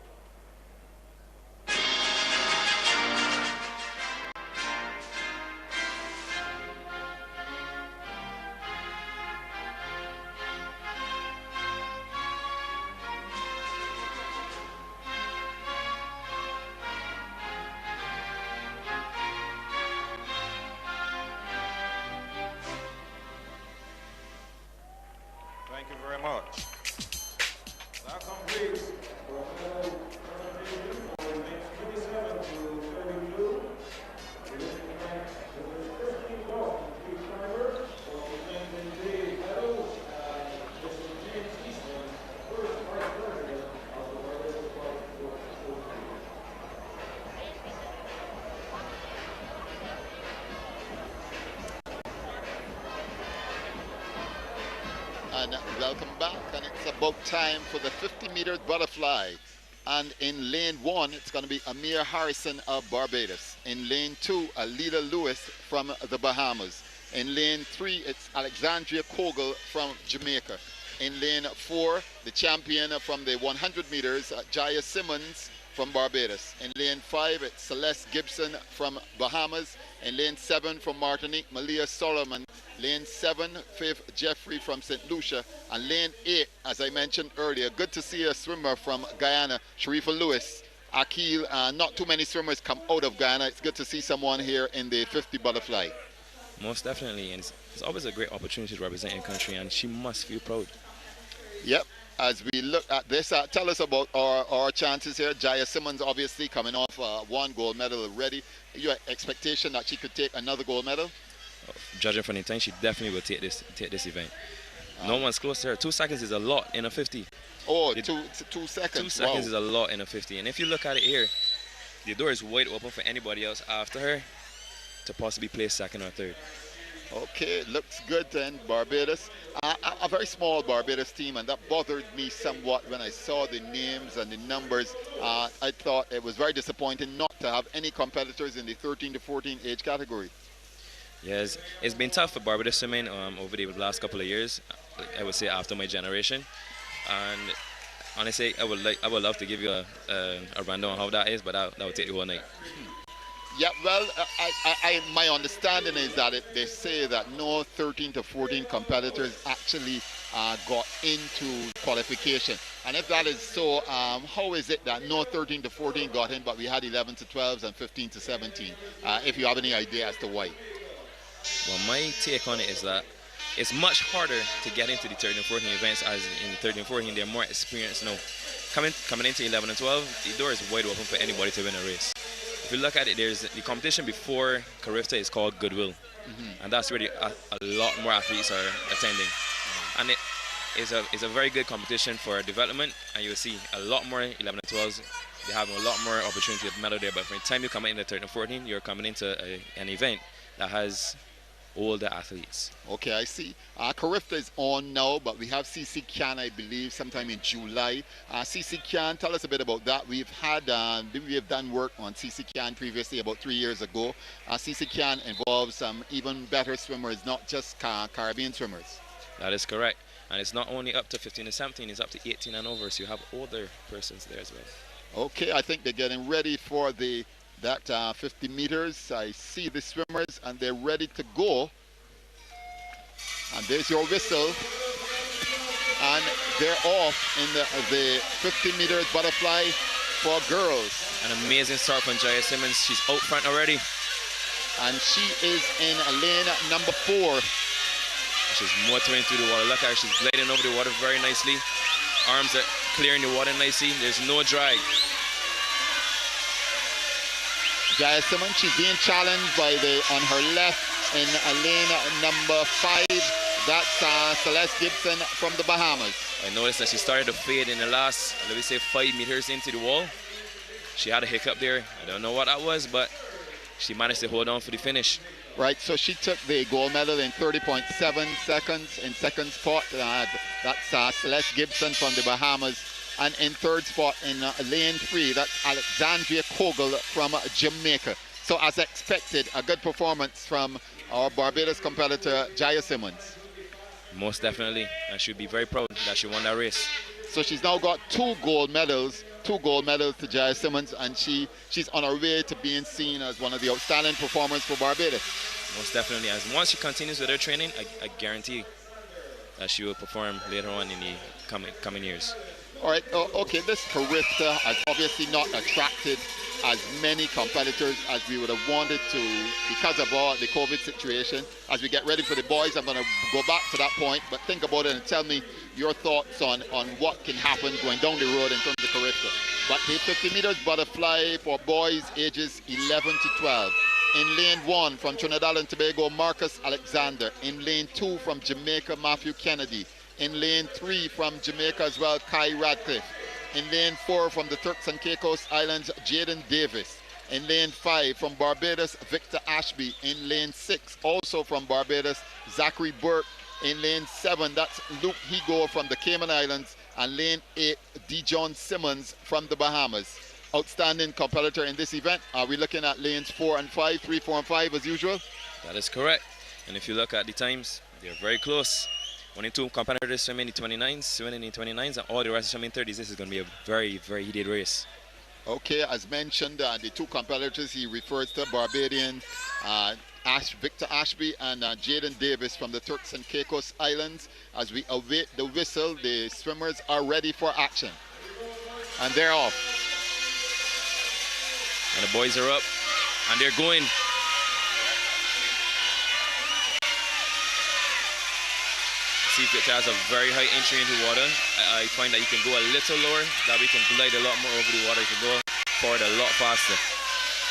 Thank you very much. That completes the presentation for events 27 to 32. The event is the 15th walk in freestyle, representing the medals, Mr. James Eastman, first vice president of the Barbados FlowSports Association. And welcome back, and it's about time for the 50-meter butterfly. And in lane 1, it's going to be Amir Harrison of Barbados. In lane 2, Alida Lewis from the Bahamas. In lane 3, it's Alexandria Kogel from Jamaica. In lane 4, the champion from the 100 meters, Jaya Simmons from Barbados. In lane 5, it's Celeste Gibson from Bahamas. In lane 7 from Martinique, Malia Solomon. Lane 7, fifth, Jeffrey from St. Lucia. And lane 8, as I mentioned earlier, good to see a swimmer from Guyana, Sharifa Lewis. Akil, not too many swimmers come out of Guyana. It's good to see someone here in the 50 butterfly. Most definitely, and it's always a great opportunity to represent your country, and she must feel proud. Yep. As we look at this, tell us about our chances here. Jaya Simmons obviously coming off one gold medal already. Your expectation that she could take another gold medal? Judging from the time, she definitely will take this event. No one's close to her. 2 seconds is a lot in a 50. Oh, 2 seconds. 2 seconds is a lot in a 50. And if you look at it here, the door is wide open for anybody else after her to possibly place second or third. Okay, looks good then, Barbados. A very small Barbados team, and that bothered me somewhat when I saw the names and the numbers. I thought it was very disappointing not to have any competitors in the 13 to 14 age category. Yes, it's been tough for Barbados swimming over the last couple of years. I would say after my generation, and honestly, I would love to give you a rundown on how that is, but that would take the whole night. Yeah, well, my understanding is that they say that no 13 to 14 competitors actually got into qualification. And if that is so, how is it that no 13 to 14 got in, but we had 11 to 12s and 15 to 17? If you have any idea as to why. Well, my take on it is that it's much harder to get into the 13 and 14 events, as in the 13 and 14 they're more experienced now. Coming into 11 and 12, the door is wide open for anybody to win a race. If you look at it, there's the competition before Carifta is called Goodwill, and that's where a lot more athletes are attending, and it is a very good competition for development, and you'll see a lot more 11 and 12s. They have a lot more opportunity to medal there, but from the time you come in the 13 and 14, you're coming into an event that has older athletes. Okay, I see. Carifta is on now, but we have CC Can, I believe, sometime in July. CC Can, tell us a bit about that. We have done work on CC Can previously about 3 years ago. CC Can involves even better swimmers, not just Caribbean swimmers. That is correct. And it's not only up to 15 and 17, it's up to 18 and over, so you have older persons there as well. Okay, I think they're getting ready for that 50 meters. I see the swimmers and they're ready to go. And there's your whistle. And they're off in the 50 meters butterfly for girls. An amazing start from Jaya Simmons. She's out front already. And she is in lane number 4. She's motoring through the water. Look at her, she's gliding over the water very nicely. Arms are clearing the water nicely. There's no drag. Jaya Simmons, she's being challenged by on her left in lane number 5. That's Celeste Gibson from the Bahamas. I noticed that she started to fade in the last, let me say, 5 meters into the wall. She had a hiccup there. I don't know what that was, but she managed to hold on for the finish. Right, so she took the gold medal in 30.7 seconds. In second spot, that's Celeste Gibson from the Bahamas. And in third spot in lane 3, that's Alexandria Kogel from Jamaica. So as expected, a good performance from our Barbados competitor, Jaya Simmons. Most definitely, and she'll be very proud that she won that race. So she's now got 2 gold medals to Jaya Simmons, and she's on her way to being seen as one of the outstanding performers for Barbados. Most definitely, as once she continues with her training, I guarantee that she will perform later on in the coming years. All right, okay, this Carifta has obviously not attracted as many competitors as we would have wanted to because of the COVID situation. As we get ready for the boys, I'm going to go back to that point, but think about it and tell me your thoughts on what can happen going down the road in terms of Carifta. But the 50 meters butterfly for boys ages 11 to 12. In lane 1 from Trinidad and Tobago, Marcus Alexander. In lane 2 from Jamaica, Matthew Kennedy. In lane 3 from Jamaica as well, Kai Radcliffe. In lane 4 from the Turks and Caicos Islands, Jaden Davis. In lane 5 from Barbados, Victor Ashby. In lane 6, also from Barbados, Zachary Burke. In lane 7, that's Luke Higo from the Cayman Islands. And lane 8, Dijon Simmons from the Bahamas. Outstanding competitor in this event. Are we looking at lanes 4 and 5, 3, 4 and 5 as usual? That is correct. And if you look at the times, they're very close. Only 2 competitors swimming in the 29s, and all the rest swimming 30s. This is going to be a very, very heated race. Okay, as mentioned, the 2 competitors he refers to, Barbadian Victor Ashby and Jaden Davis from the Turks and Caicos Islands. As we await the whistle, the swimmers are ready for action. And they're off. And the boys are up, and they're going. See, Victor has a very high entry into water. I find that you can go a little lower, that we can glide a lot more over the water. You can go forward a lot faster.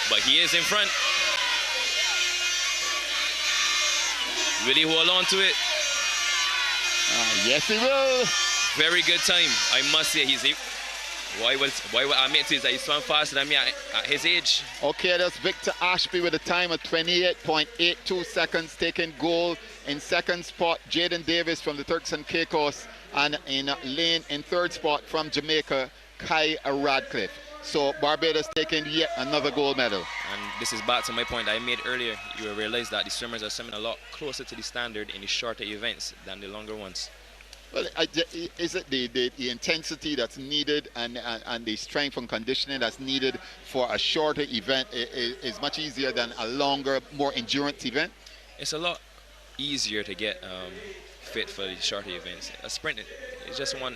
But he is in front. Will he hold on to it? Yes, he will. Very good time. I must say, why would I admit to is that he swam faster than me at his age. Okay, that's Victor Ashby with a time of 28.82 seconds, taking gold. In second spot, Jaden Davis from the Turks and Caicos, and in third spot from Jamaica, Kai Radcliffe. So Barbados taking yet another gold medal. And this is back to my point I made earlier. You will realize that the swimmers are swimming a lot closer to the standard in the shorter events than the longer ones. Well, is it the intensity that's needed and the strength and conditioning that's needed for a shorter event is much easier than a longer, more endurance event? It's a lot easier to get fit for the shorter events. A sprint, it's just one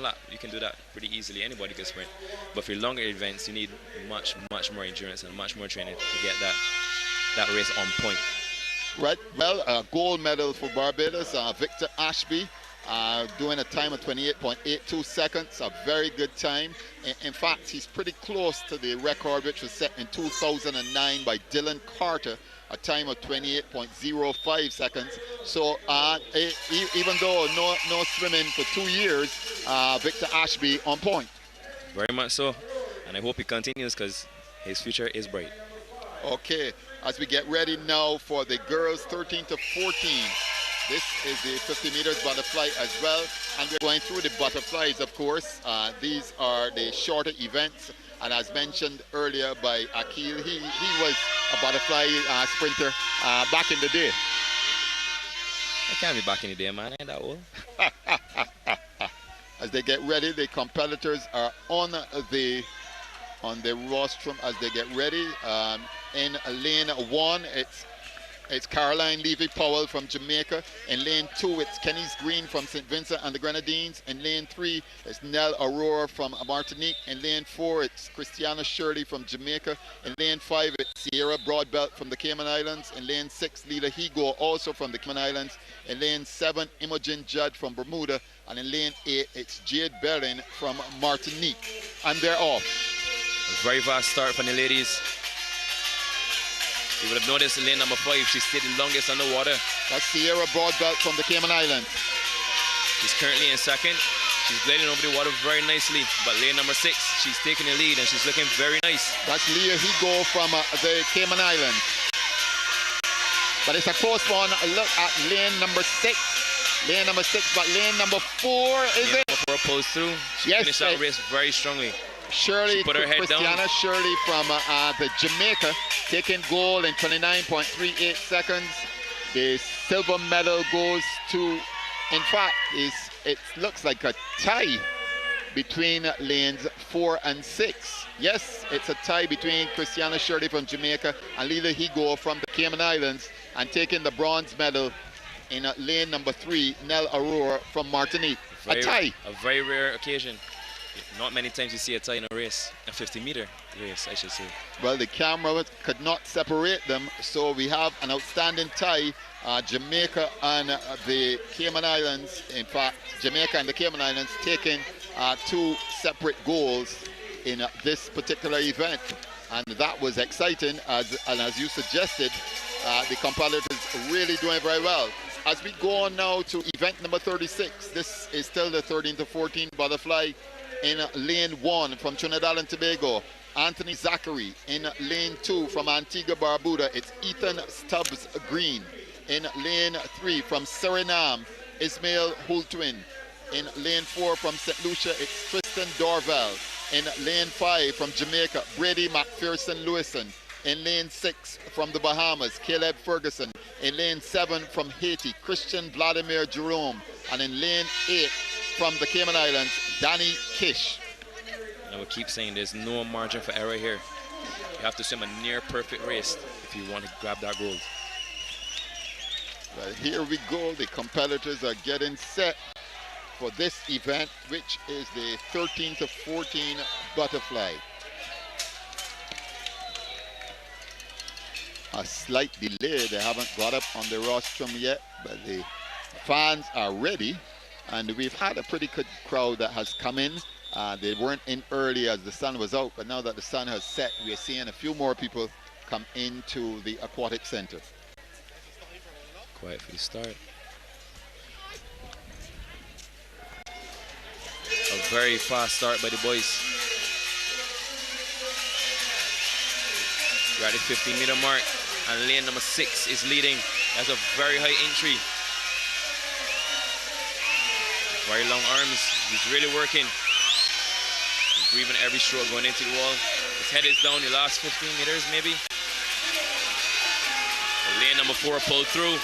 lap. You can do that pretty easily. Anybody can sprint. But for longer events, you need much more endurance and much more training to get that race on point. Right. Well, a gold medal for Barbados. Victor Ashby. Doing a time of 28.82 seconds, a very good time. In fact, he's pretty close to the record which was set in 2009 by Dylan Carter, a time of 28.05 seconds. So even though no swimming for 2 years, Victor Ashby on point. Very much so, and I hope he continues because his future is bright. Okay, as we get ready now for the girls 13 to 14. This is the 50 meters butterfly as well, and we're going through the butterflies, of course. These are the shorter events, and as mentioned earlier by Akil, he was a butterfly sprinter back in the day. I can't be back in the day, man. I ain't that old. As they get ready, the competitors are on the rostrum as they get ready. In lane 1, it's Caroline Levy-Powell from Jamaica. In lane 2, it's Kenny's Green from St. Vincent and the Grenadines. In lane 3, it's Nell Aurora from Martinique. In lane 4, it's Christiana Shirley from Jamaica. In lane 5, it's Sierra Broadbelt from the Cayman Islands. In lane 6, Lila Higo, also from the Cayman Islands. In lane 7, Imogen Judd from Bermuda. And in lane 8, it's Jade Belling from Martinique. And they're off. A very fast start from the ladies. You would have noticed in lane number 5, she stayed the longest underwater. That's Sierra Broadbelt from the Cayman Islands. She's currently in second. She's gliding over the water very nicely. But lane number 6, she's taking the lead and she's looking very nice. That's Leah Higo from the Cayman Islands. But it's a close one. Look at lane number 6. Lane number 6, but lane number 4, is it? Number 4 pulls through. She finished that race very strongly. Shirley, put her head Christiana down. Shirley from the Jamaica, taking gold in 29.38 seconds. The silver medal goes to, in fact, it looks like a tie between lanes 4 and 6. Yes, it's a tie between Christiana Shirley from Jamaica and Lila Higo from the Cayman Islands, and taking the bronze medal in lane number 3, Nell Aurora from Martinique. A tie. A very rare occasion. Not many times you see a tie in a race, a 50-meter race, I should say. Well, the camera could not separate them, so we have an outstanding tie. Jamaica and the Cayman Islands, in fact, Jamaica and the Cayman Islands taking 2 separate goals in this particular event. And that was exciting, and as you suggested, the competitors really doing very well. As we go on now to event number 36, this is still the 13 to 14 butterfly. In lane 1 from Trinidad and Tobago, Anthony Zachary. In lane 2 from Antigua Barbuda, it's Ethan Stubbs Green. In lane 3 from Suriname, Ismail Hultwin. In lane 4 from St. Lucia, it's Tristan Dorval. In lane 5 from Jamaica, Brady McPherson Lewison. In lane 6 from the Bahamas, Caleb Ferguson. In lane 7 from Haiti, Christian Vladimir Jerome. And in lane 8 from the Cayman Islands, Danny Kish. And I will keep saying there's no margin for error here. You have to swim a near perfect race if you want to grab that gold. Well, here we go. The competitors are getting set for this event, which is the 13 to 14 butterfly. A slight delay. They haven't got up on the rostrum yet, but the fans are ready. And we've had a pretty good crowd that has come in. They weren't in early as the sun was out, but now that the sun has set, we are seeing a few more people come into the Aquatic Center. Quiet for the start. A very fast start by the boys. We're at the 15-meter mark, and lane number 6 is leading. That's a very high entry. Very long arms. He's really working. He's breathing every stroke going into the wall. His head is down the last 15 meters, maybe. Lane number 4 pulled through.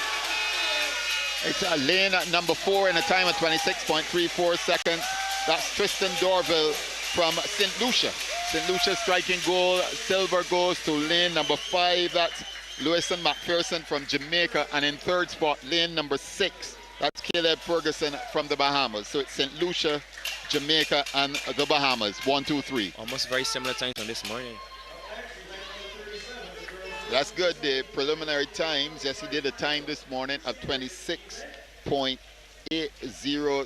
It's lane number 4 in a time of 26.34 seconds. That's Tristan Dorville from St. Lucia. St. Lucia striking gold. Silver goes to lane number 5. That's Lewison McPherson from Jamaica. And in third spot, lane number 6. That's Caleb Ferguson from the Bahamas. So it's St. Lucia, Jamaica, and the Bahamas. 1, 2, 3. Almost very similar times on this morning. That's good. The preliminary times. Yes, he did a time this morning of 26.80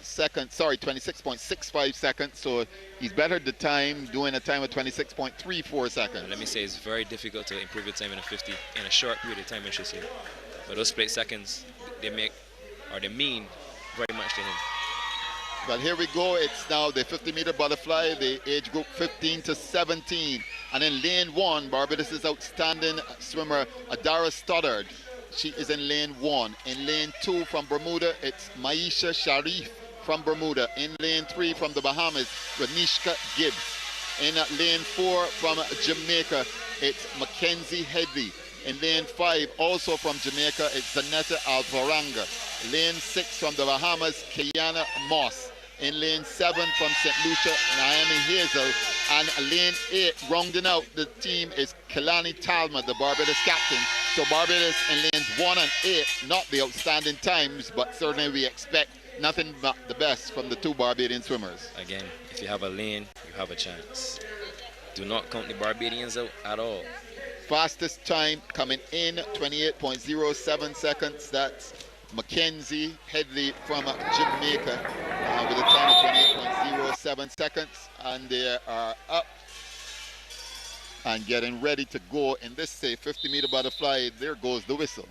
seconds. Sorry, 26.65 seconds. So he's bettered the time, doing a time of 26.34 seconds. Let me say, it's very difficult to improve your time in a 50 in a short period of time, I should say. But those split seconds, they mean very much to him. But here we go. It's now the 50-meter butterfly, the age group 15 to 17. And in lane 1, Barbados' outstanding swimmer, Adara Stoddard. She is in lane 1. In lane 2 from Bermuda, it's Maisha Sharif from Bermuda. In lane 3 from the Bahamas, Ranishka Gibbs. In lane 4 from Jamaica, it's Mackenzie Headley. In lane 5, also from Jamaica, it's Zanetta Alvaranga. lane 6 from the Bahamas, Kiana Moss. In lane 7 from St. Lucia, Naomi Hazel. And lane 8, rounding out the team, is Kelani Talma, the Barbados captain. So Barbados in lanes 1 and 8, not the outstanding times, but certainly we expect nothing but the best from the two Barbadian swimmers. Again, if you have a lane, you have a chance. Do not count the Barbadians out at all. Fastest time coming in, 28.07 seconds. That's Mackenzie Headley from Jamaica with a time of 28.07 seconds. And they are up and getting ready to go in this, say, 50-meter butterfly. There goes the whistle.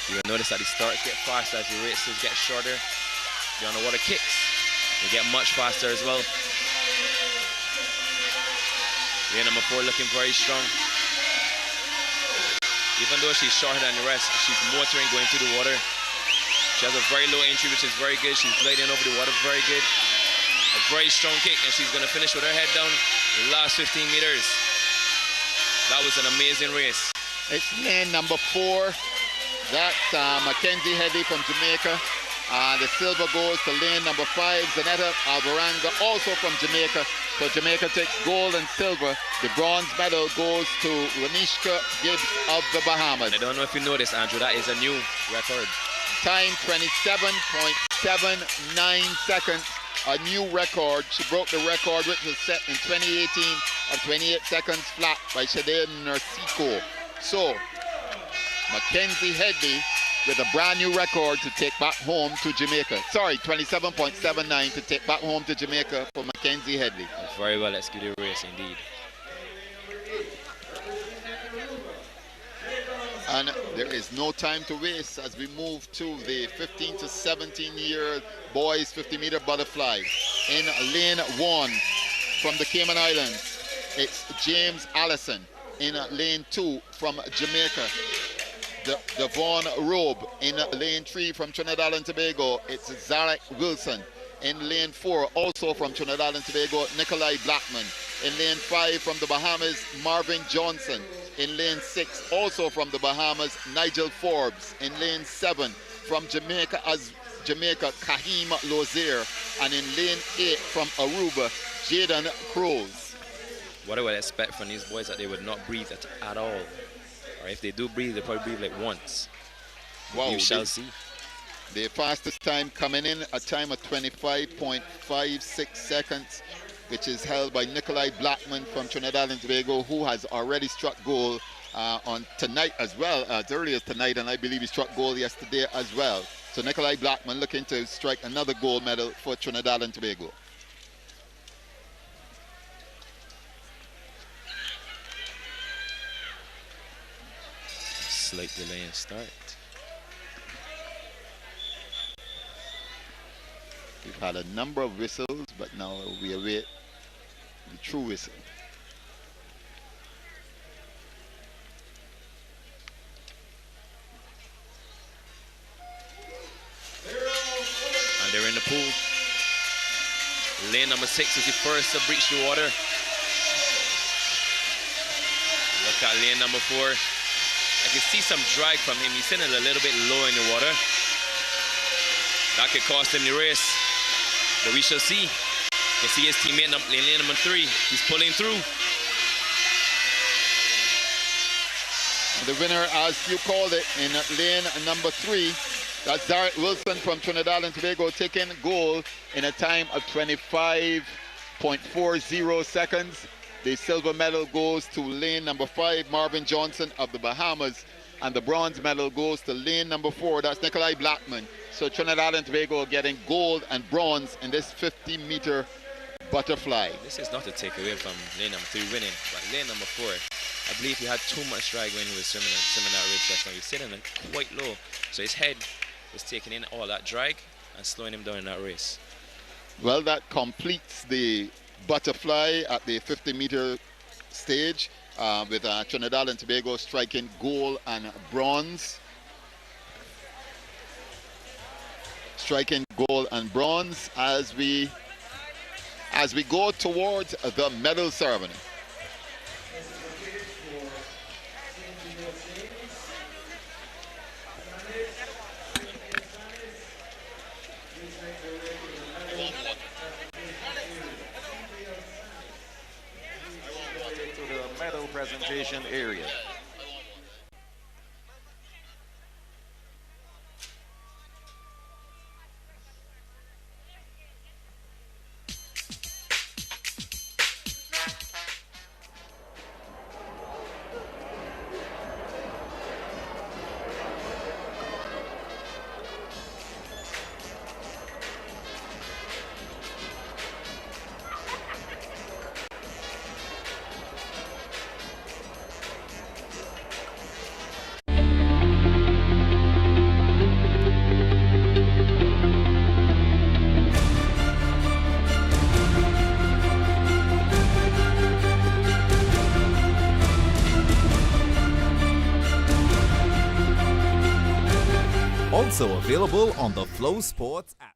You will notice that the starts get faster as the races get shorter. The underwater kicks, they get much faster as well. Lane number 4 looking very strong. Even though she's shorter than the rest, she's motoring going through the water. She has a very low entry, which is very good. She's gliding over the water very good. A very strong kick, and she's going to finish with her head down the last 15 meters. That was an amazing race. It's lane number 4. That's Mackenzie Headley from Jamaica. The silver goes to lane number 5, Zanetta Alvaranga, also from Jamaica. So Jamaica takes gold and silver. The bronze medal goes to Ranishka Gibbs of the Bahamas. I don't know if you noticed, Andrew, that is a new record. Time 27.79 seconds, a new record. She broke the record which was set in 2018 of 28 seconds flat by Shade Narciso. So Mackenzie Headley with a brand new record to take back home to Jamaica. Sorry, 27.79 to take back home to Jamaica for Mackenzie Headley. Very well executed race indeed. And there is no time to waste as we move to the 15 to 17 year boys 50-meter butterfly. In lane 1 from the Cayman Islands, it's James Allison. In lane 2 from Jamaica, Devon Robe. In lane 3 from Trinidad and Tobago, it's Zarek Wilson. In lane 4, also from Trinidad and Tobago, Nikolai Blackman. In lane 5 from the Bahamas, Marvin Johnson. In lane 6, also from the Bahamas, Nigel Forbes. In lane 7 from Jamaica, Kahim Lozier. And in lane 8 from Aruba, Jaden Cruz. What I would expect from these boys that they would not breathe at all. Or if they do breathe, they probably breathe like once. Wow, you shall see. The fastest time coming in, a time of 25.56 seconds, which is held by Nikolai Blackman from Trinidad and Tobago, who has already struck gold on tonight as well, as early as tonight, and I believe he struck gold yesterday as well. So Nikolai Blackman looking to strike another gold medal for Trinidad and Tobago. Slight delay in start. We've had a number of whistles, but now we await the true whistle. And they're in the pool. Lane number 6 is the first to breach the water. Look at lane number 4. I can see some drag from him. He's sitting a little bit low in the water. That could cost him the race. But we shall see. You can see his teammate in lane number 3. He's pulling through. The winner, as you called it, in lane number 3, that's Zarek Wilson from Trinidad and Tobago, taking gold in a time of 25.40 seconds. The silver medal goes to lane number 5, Marvin Johnson of the Bahamas. And the bronze medal goes to lane number 4, that's Nikolai Blackman. So Trinidad and Tobago getting gold and bronze in this 50-meter butterfly. This is not to take away from lane number 3 winning, but lane number 4, I believe he had too much drag when he was swimming that race just now. He was sitting quite low, so his head was taking in all that drag and slowing him down in that race. Well, that completes the butterfly at the 50-meter stage with Trinidad and Tobago striking gold and bronze. Striking gold and bronze as we as we go towards the medal ceremony. To the medal presentation area. Also available on the FlowSports app.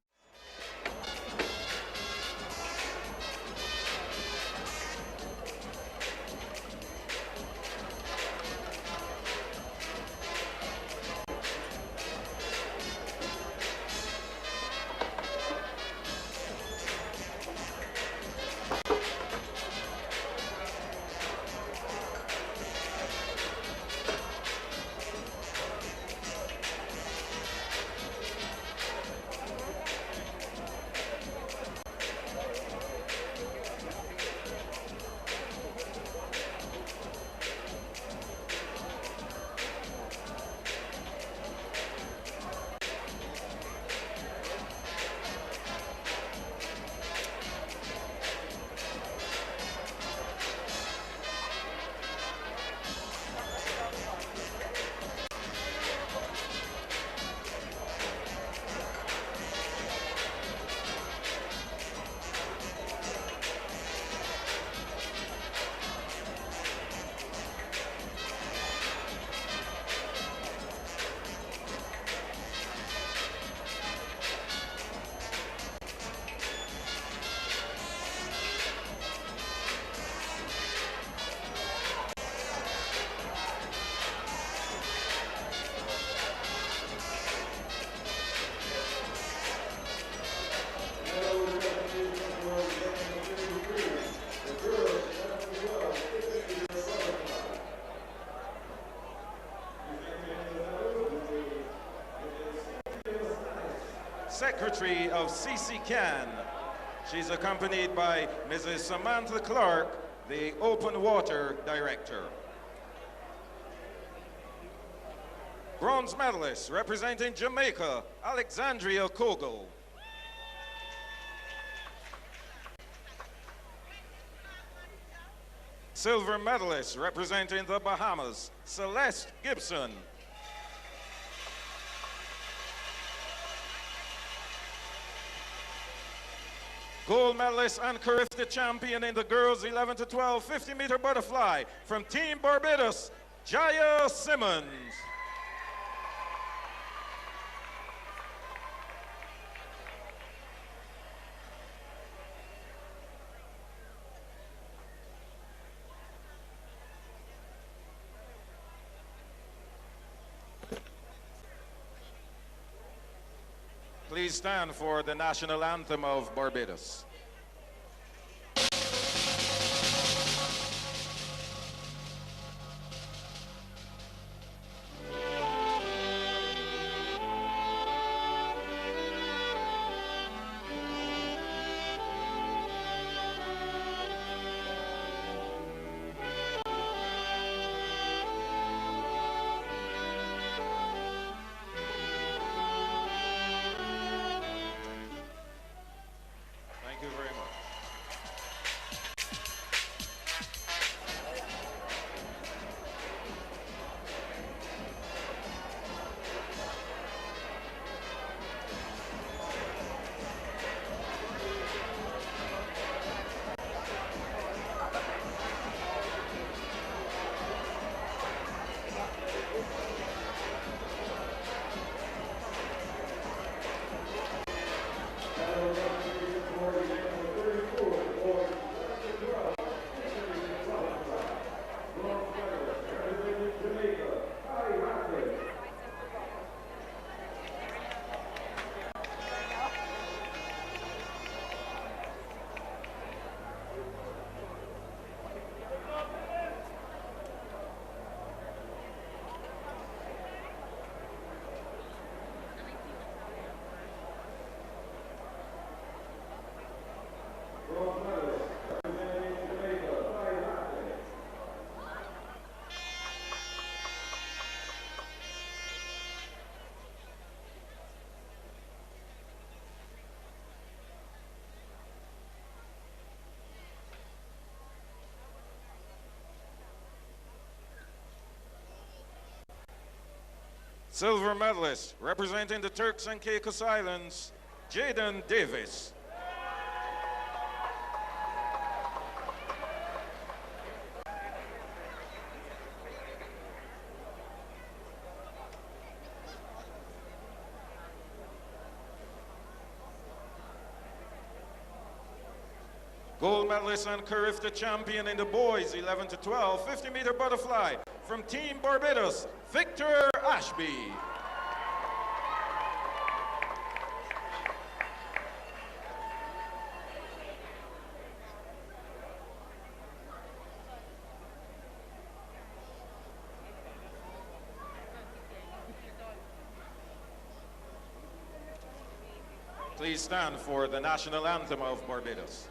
Secretary of CC Can. She's accompanied by Mrs. Samantha Clark, the Open Water Director. Bronze medalist representing Jamaica, Alexandria Kogel. Silver medalist representing the Bahamas, Celeste Gibson. Gold medalist and Carifta champion in the girls 11 to 12 50-meter butterfly from Team Barbados, Jaya Simmons. Please stand for the national anthem of Barbados. Thank you Silver medalist, representing the Turks and Caicos Islands, Jaden Davis. Gold medalist and Carifta champion in the boys 11 to 12 50-meter butterfly from Team Barbados, Victor Ashby. Please stand for the national anthem of Barbados.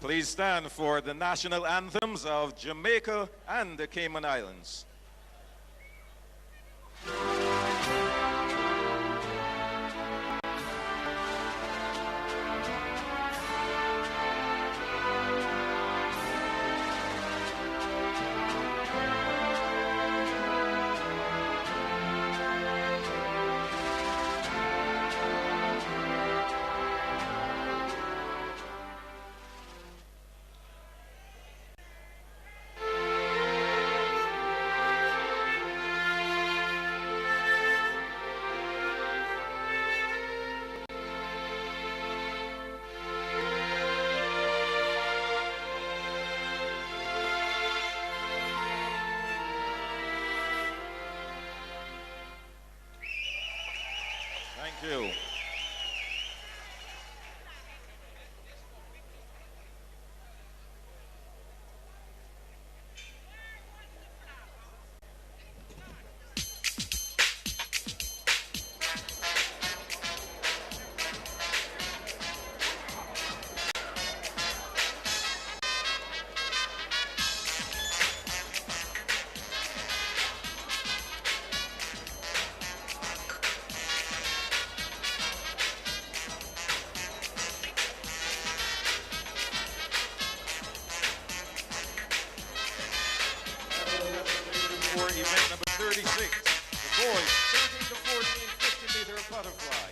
Please stand for the national anthems of Jamaica and the Cayman Islands. Thank you. For event number 36, the boys 13 to 14 50-meter butterfly.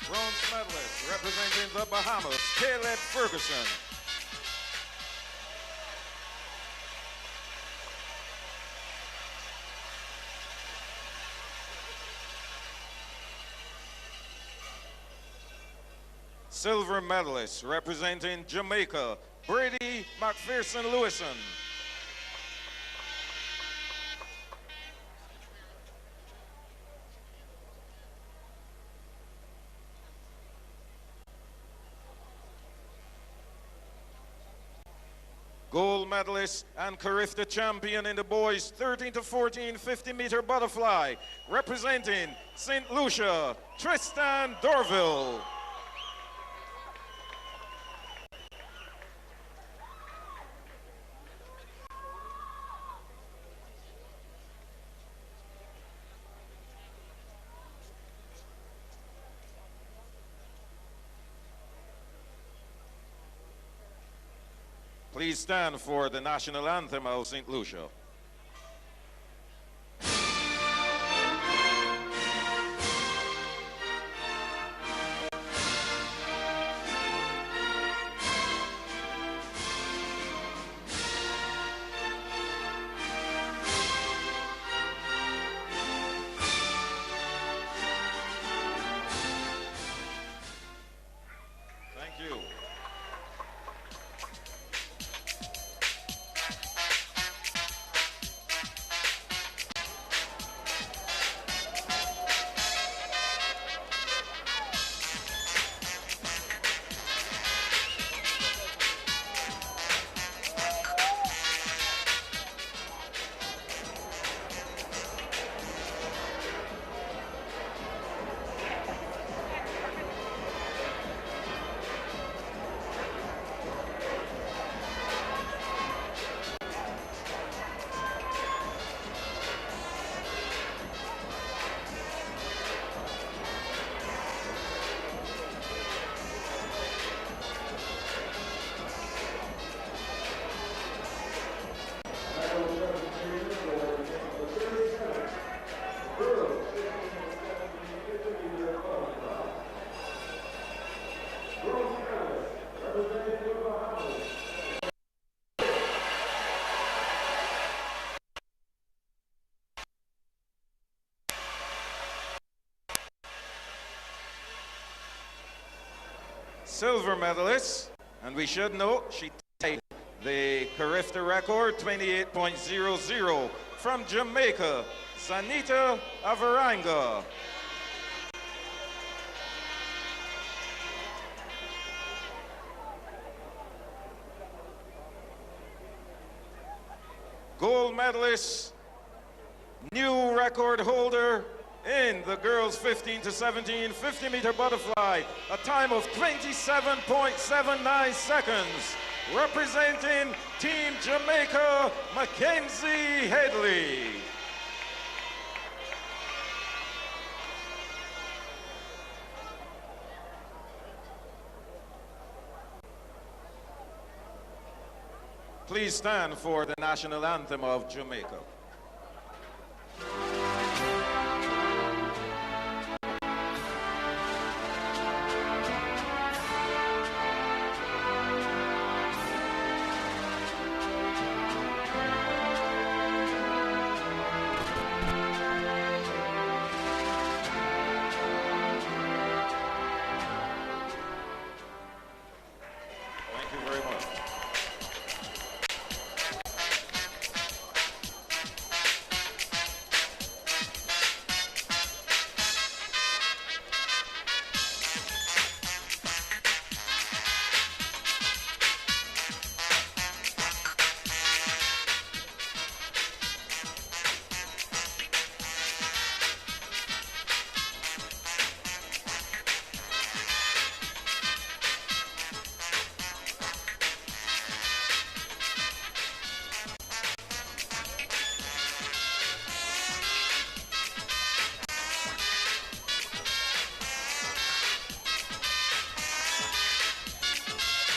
Bronze medalist representing the Bahamas, Caleb Ferguson. Silver medalist representing Jamaica, Brady McPherson-Lewison. Gold medalist and Carifta champion in the boys 13 to 14 50-meter butterfly, representing St. Lucia, Tristan Dorville. Please stand for the national anthem of St. Lucia. Thank you. Silver medalist, and we should note she tied the Carifta record 28.00 from Jamaica, Zanita Avaranga. Gold medalist, new record holder in the girls 15 to 17 50-meter butterfly, a time of 27.79 seconds, representing Team Jamaica, Mackenzie Headley. Please stand for the national anthem of Jamaica. Thank you very much.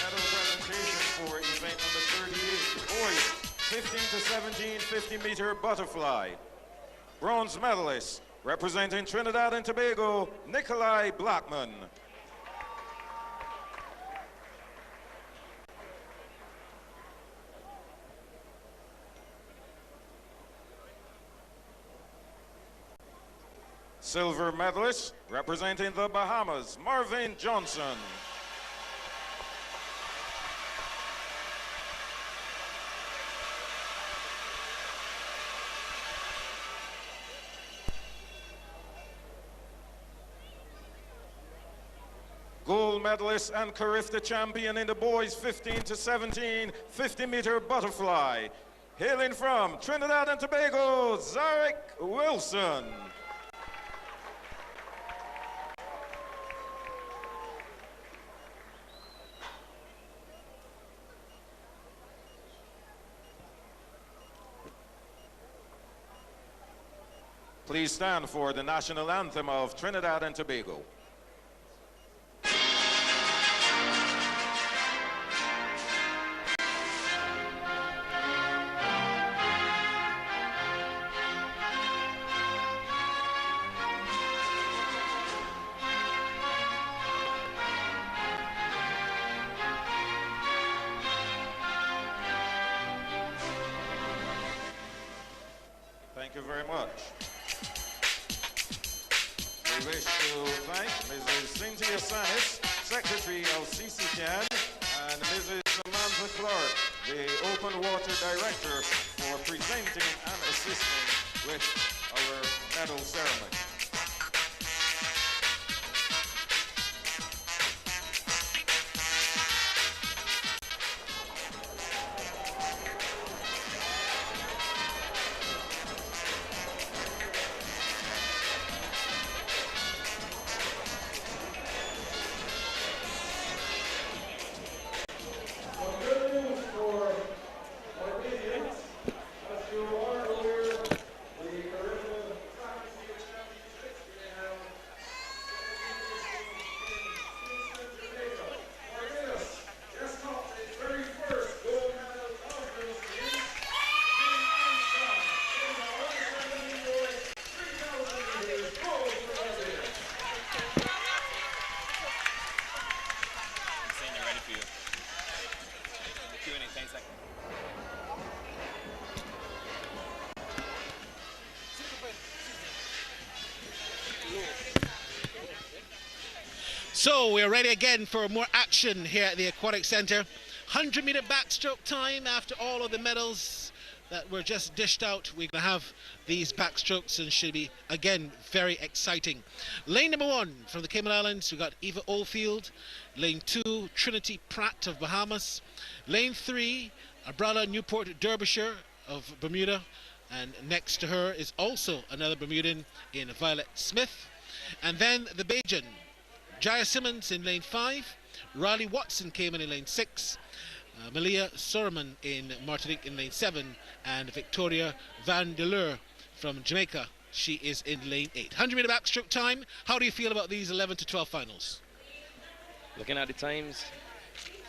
Medal presentation for event number 38, boys 15 to 17 50-meter butterfly. Bronze medalist representing Trinidad and Tobago, Nikolai Blackman. Silver medalist representing the Bahamas, Marvin Johnson. Gold medalist and Carifta champion in the boys 15 to 17 50-meter butterfly. Hailing from Trinidad and Tobago, Zarek Wilson. Please stand for the national anthem of Trinidad and Tobago. Thank you very much. We wish to thank Mrs. Cynthia Sanis, Secretary of CCCAN, and Mrs. Samantha Clark, the Open Water Director, for presenting and assisting with our medal ceremony. So we're ready again for more action here at the Aquatic Centre. 100-meter backstroke time after all of the medals that were just dished out. We're going to have these backstrokes and should be, again, very exciting. Lane number 1 from the Cayman Islands, we got Eva Oldfield. Lane 2, Trinity Pratt of Bahamas. Lane 3, Abrala Newport Derbyshire of Bermuda. And next to her is also another Bermudan in Violet Smith. And then the Bajan, Jaya Simmons in lane 5, Riley Watson came in lane 6, Malia Sorman in Martinique in lane 7, and Victoria Van der Leur from Jamaica, she is in lane 8. 100-meter backstroke time. How do you feel about these 11 to 12 finals? Looking at the times,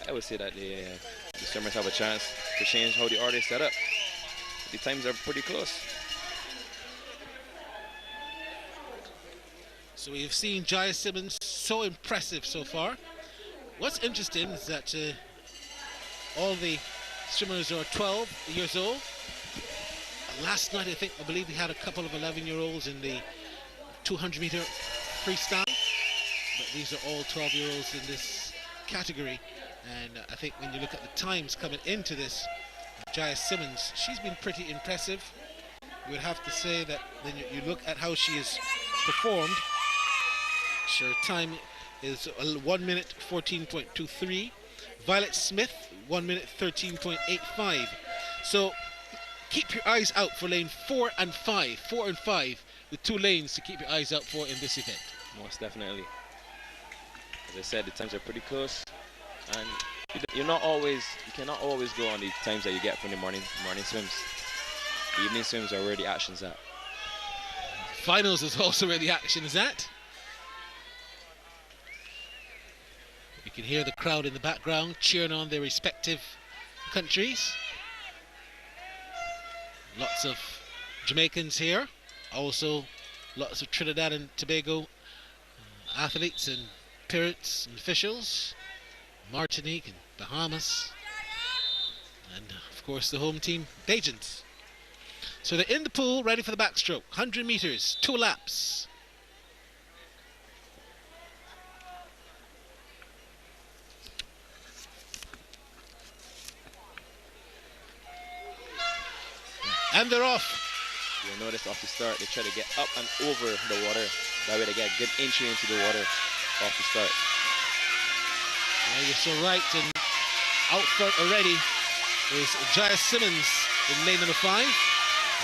I would say that the swimmers have a chance to change how the order is set up. The times are pretty close. So we've seen Jaya Simmons so impressive so far. What's interesting is that all the swimmers are 12 years old. Last night, I believe we had a couple of 11-year-olds in the 200-meter freestyle. But these are all 12-year-olds in this category. And I think when you look at the times coming into this, Jaya Simmons, she's been pretty impressive. You would have to say that when you look at how she has performed, her time is 1 minute 14.23. Violet Smith 1 minute 13.85. So keep your eyes out for lane 4 and 5. 4 and 5 with 2 lanes to keep your eyes out for in this event. Most definitely. As I said, the times are pretty close, and you cannot always go on the times that you get from the morning swims. The evening swims are where the action's at. Finals is also where the action is at. You can hear the crowd in the background cheering on their respective countries. Lots of Jamaicans here, also lots of Trinidad and Tobago athletes and parents and officials, Martinique and Bahamas, and of course the home team, Bajans. So they're in the pool, ready for the backstroke. 100 meters, 2 laps. And they're off. You'll notice off the start, they try to get up and over the water. That way they get a good entry into the water off the start. Yeah, you're so right. And out front already is Jaya Simmons in lane number 5,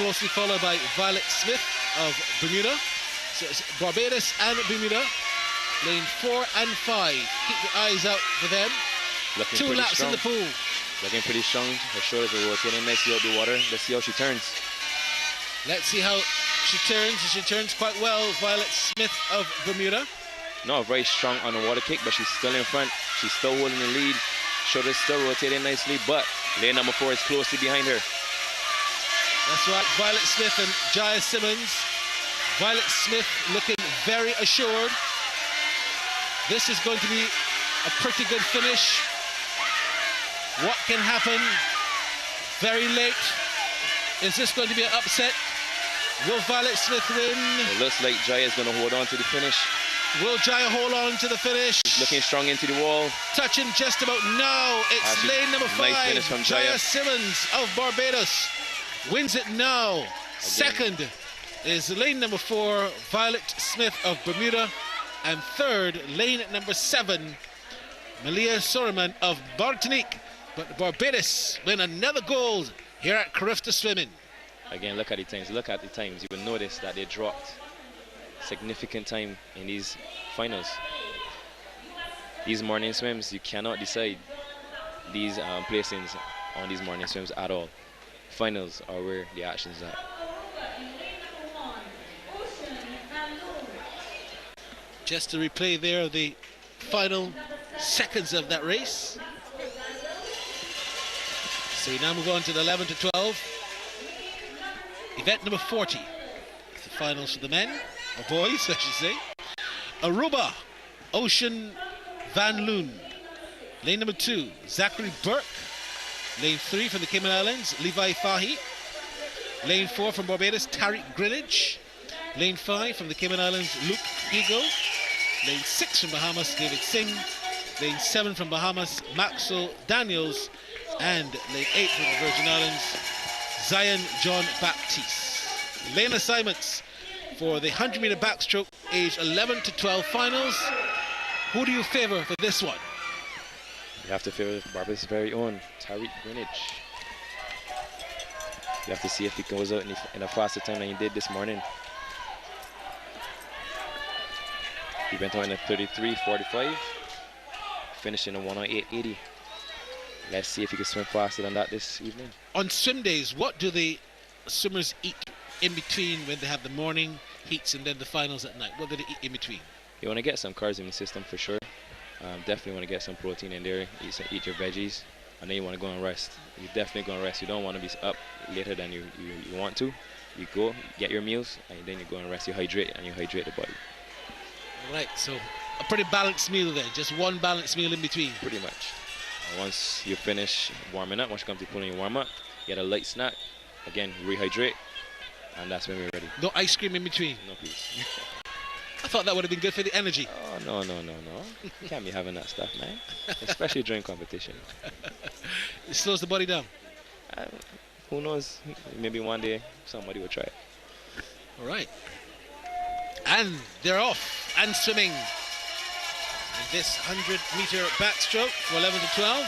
closely followed by Violet Smith of Bermuda. So it's Barbados and Bermuda, lane 4 and 5. Keep your eyes out for them. Looking 2 laps strong. in the pool. Looking pretty strong. Her shoulders are rotating nicely out the water. Let's see how she turns. Let's see how she turns. She turns quite well, Violet Smith of Bermuda. Not very strong on the water kick, but she's still in front. She's still holding the lead. Shoulders still rotating nicely, but lane number 4 is closely behind her. That's right, Violet Smith and Jaya Simmons. Violet Smith looking very assured. This is going to be a pretty good finish. What can happen? Very late. Is this going to be an upset? Will Violet Smith win? It looks like Jaya is going to hold on to the finish. Will Jaya hold on to the finish? She's looking strong into the wall. Touching just about now. It's lane number 5. Nice finish from Jaya Simmons of Barbados wins it now. Again. Second is lane number 4, Violet Smith of Bermuda. And third, lane number 7, Malia Soreman of Martinique. But Barbados win another gold here at Carifta Swimming. Again, look at the times. Look at the times. You will notice that they dropped significant time in these finals. These morning swims, you cannot decide these placings on these morning swims at all. Finals are where the action is at. Just to replay there the final seconds of that race. So we now move on to the 11 to 12. Event number 40. The finals for the men, or boys, I should say. Aruba, Ocean Van Loon. Lane number 2, Zachary Burke. Lane 3 from the Cayman Islands, Levi Fahy. Lane 4 from Barbados, Tariq Greenwich. Lane 5 from the Cayman Islands, Luke Higo. Lane 6 from Bahamas, David Singh. Lane 7 from Bahamas, Maxwell Daniels. And lane 8 from the Virgin Islands, Zion John Baptiste. Lane assignments for the 100-meter backstroke, age 11 to 12 finals. Who do you favor for this one? You have to favor Barbados' very own Tariq Greenwich. You have to see if he goes out in a faster time than he did this morning. He went out in a 33.45, finished in a 108.80. Let's see if he can swim faster than that this evening. On swim days, what do the swimmers eat in between when they have the morning heats and then the finals at night? What do they eat in between? You want to get some carbs in the system for sure. Definitely want to get some protein in there. Eat your veggies, and then you want to go and rest. You're definitely going to rest. You don't want to be up later than you want to. You go, get your meals, and then you go and rest. You hydrate, and you hydrate the body. Right, so a pretty balanced meal then. Just one balanced meal in between. Pretty much. Once you finish warming up, once you come to the pool and you warm up, get a light snack. Again, rehydrate, and that's when we're ready. No ice cream in between? No, please. I thought that would have been good for the energy. Oh, no. You can't be having that stuff, man. Especially during competition. It slows the body down. Who knows? Maybe one day somebody will try it. All right. And they're off and swimming in this 100-meter backstroke for 11 to 12.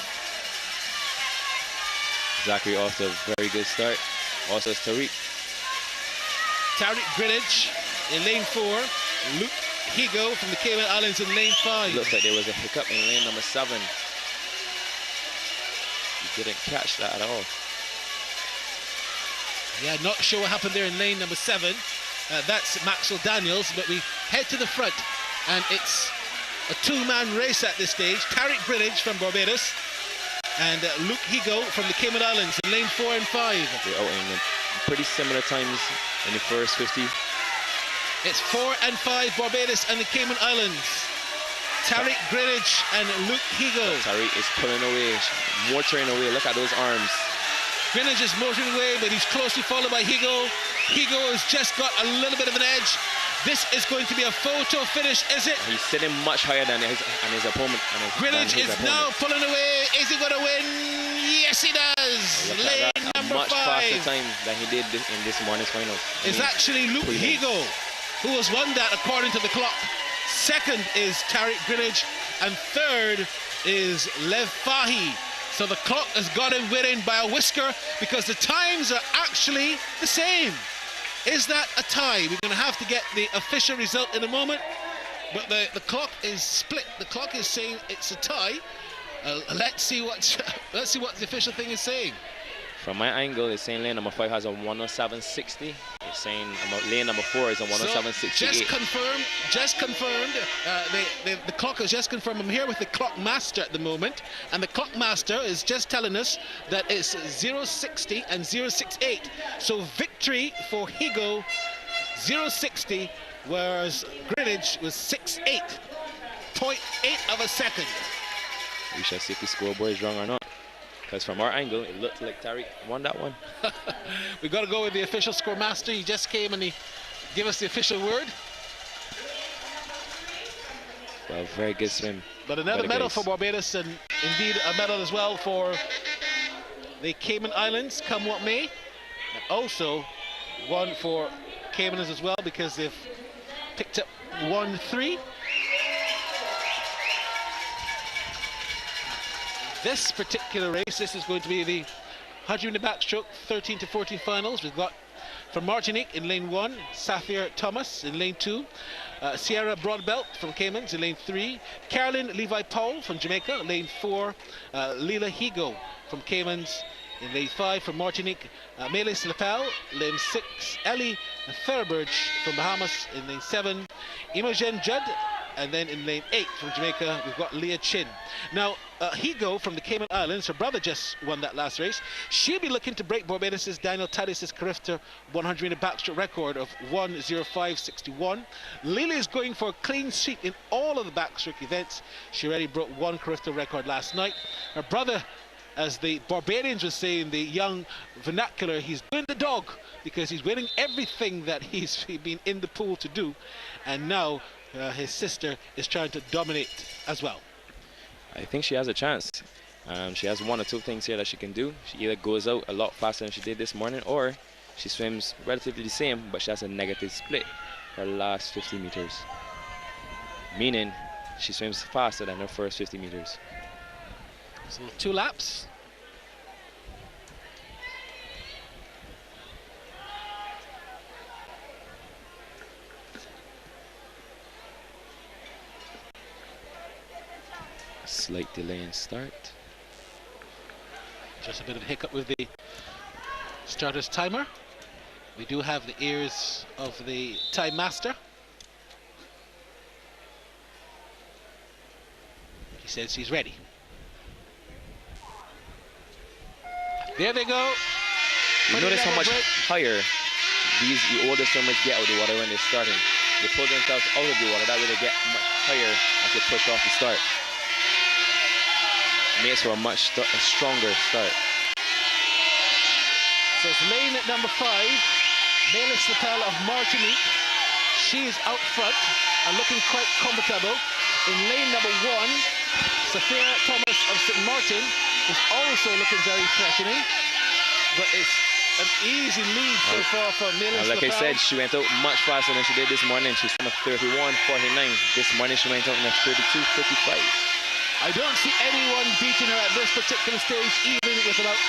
Zachary off to a very good start. Also, it's Tariq. Tariq Greenwich in lane 4. Luke Higo from the Cayman Islands in lane 5. Looks like there was a hiccup in lane number 7. He didn't catch that at all. Yeah, not sure what happened there in lane number 7. That's Maxwell Daniels, but we head to the front, and it's a two-man race at this stage. Tariq Greenwich from Barbados and Luke Higo from the Cayman Islands in lane 4 and 5. They're out in pretty similar times in the first 50. It's 4 and 5, Barbados and the Cayman Islands. Tariq Greenwich and Luke Higo. Tariq is pulling away, motoring away. Look at those arms. Greenwich is motoring away, but he's closely followed by Higo. Higo has just got a little bit of an edge. This is going to be a photo finish, is it? He's sitting much higher than his opponent. Greenwich is now pulling away. Is he going to win? Yes, he does. Lane number number much 5 faster time than he did in this morning's finals. is actually Luke Higo, who has won that according to the clock. Second is Tariq Greenidge, and third is Lev Fahy. So the clock has got him winning by a whisker because the times are actually the same. Is that a tie? We're going to have to get the official result in a moment, but the clock is split. The clock is saying it's a tie. Let's see what the official thing is saying. From my angle, it's saying lane number 5 has a 107.60. It's saying lane number 4 is a 107.68. Just confirmed. The clock has just confirmed. I'm here with the clock master at the moment, and the clock master is just telling us that it's 0.60 and 0.68. So victory for Higo, 0.60, whereas Greenidge was 6.8, 0.8 of a second. We shall see if the scoreboard is wrong or not. Because from our angle, it looked like Tariq won that one. We've got to go with the official score master. He just came and he gave us the official word. Well, very good swim. But another medal for Barbados, and indeed a medal as well for the Cayman Islands, come what may. And also one for Caymans as well, because they've picked up 1-3. This particular race, this is going to be the 100-meter backstroke 13 to 14 finals. We've got from Martinique in lane 1, Safir Thomas in lane 2, Sierra Broadbelt from Caymans in lane 3, Carolyn Levi-Powell from Jamaica, lane 4, Leela Higo from Caymans in lane 5, from Martinique, Melis Lepel, lane 6, Ellie Thurberge from Bahamas in lane 7, Imogen Judd, and then in lane 8 from Jamaica, we've got Leah Chin. Now, Higo from the Cayman Islands, her brother just won that last race. She'll be looking to break Barbados' Daniel Titus's Carifta 100-meter backstroke record of 1:05.61. Lily is going for a clean sweep in all of the backstroke events. She already broke one Carifta record last night. Her brother, as the Barbadians would say in the young vernacular, he's doing the dog because he's winning everything that he's been in the pool to do. And now his sister is trying to dominate as well. I think she has a chance. She has one or two things here that she can do. She either goes out a lot faster than she did this morning, or she swims relatively the same, but she has a negative split her last 50 meters. Meaning she swims faster than her first 50 meters. So 2 laps. Slight delay in start. Just a bit of a hiccup with the starter's timer. We do have the ears of the time master. He says he's ready. There they go. You notice how much higher these older swimmers get out of the water when they're starting. They pull themselves out of the water, that way they get much higher as they push off the start. Makes for a much stronger start. So it's lane at number 5, Melis Lepel of Martinique. She's out front and looking quite comfortable. In lane number 1, Safia Thomas of St. Martin is also looking very threatening, but it's an easy lead so far for Melis Like Lepel. I said, she went out much faster than she did this morning. She's from a 31.49. This morning she went out in a 32.55. I don't see anyone beating her at this particular stage, even with about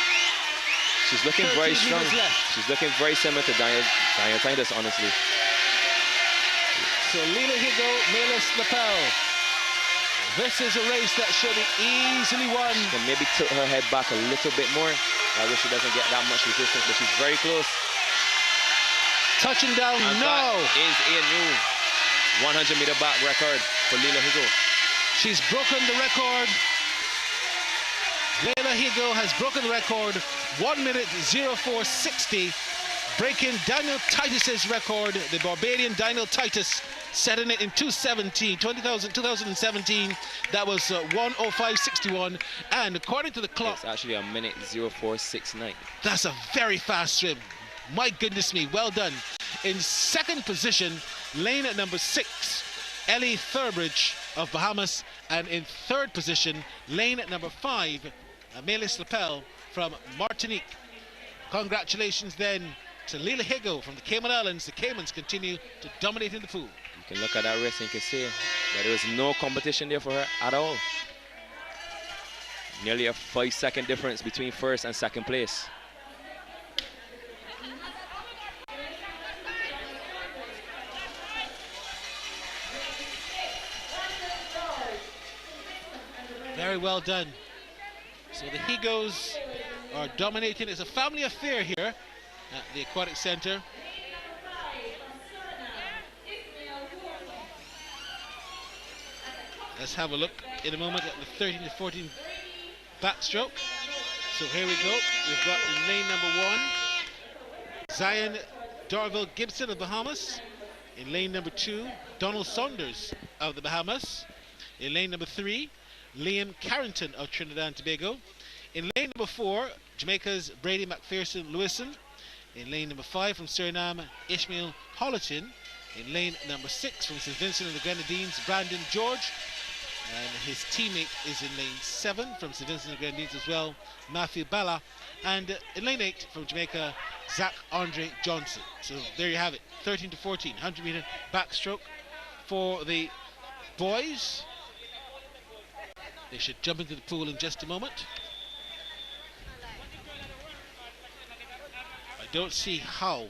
She's looking very strong. left. She's looking very similar to Daniel Titus, honestly. So Leela Higo, Melis Lepel. This is a race that should be easily won. Can maybe tilt her head back a little bit more. I wish she doesn't get that much resistance, but she's very close. Touching down, And no. that is a new 100-meter back record for Leela Higo. She's broken the record. Leila Higo has broken the record, 1:04.60, breaking Daniel Titus's record. The Barbadian Daniel Titus setting it in 2017. That was 1:05.61, and according to the clock, It's actually a 1:04.69. that's a very fast swim. My goodness me, well done. In second position, lane at number 6, Ellie Thurbridge of Bahamas, and in third position, lane at number 5, Melis Lepel from Martinique. Congratulations then to Lila Higo from the Cayman Islands. The Caymans continue to dominate in the pool. You can look at that race and you can see that there was no competition there for her at all. Nearly a 5-second difference between first and second place. Very well done. So the Higos are dominating. It's a family affair here at the Aquatic Center. Let's have a look in a moment at the 13 to 14 backstroke. So here we go. We've got in lane number 1, Zion Darville Gibson of Bahamas. In lane number 2, Donald Saunders of the Bahamas. In lane number 3, Liam Carrington of Trinidad and Tobago. In lane number 4, Jamaica's Brady McPherson Lewison. In lane number 5 from Suriname, Ishmael Hollerton. In lane number 6 from St. Vincent and the Grenadines, Brandon George. And his teammate is in lane 7 from St. Vincent and the Grenadines as well, Matthew Balla. And in lane 8 from Jamaica, Zach Andre Johnson. So there you have it, 13 to 14, 100 meter backstroke for the boys. They should jump into the pool in just a moment. I don't see how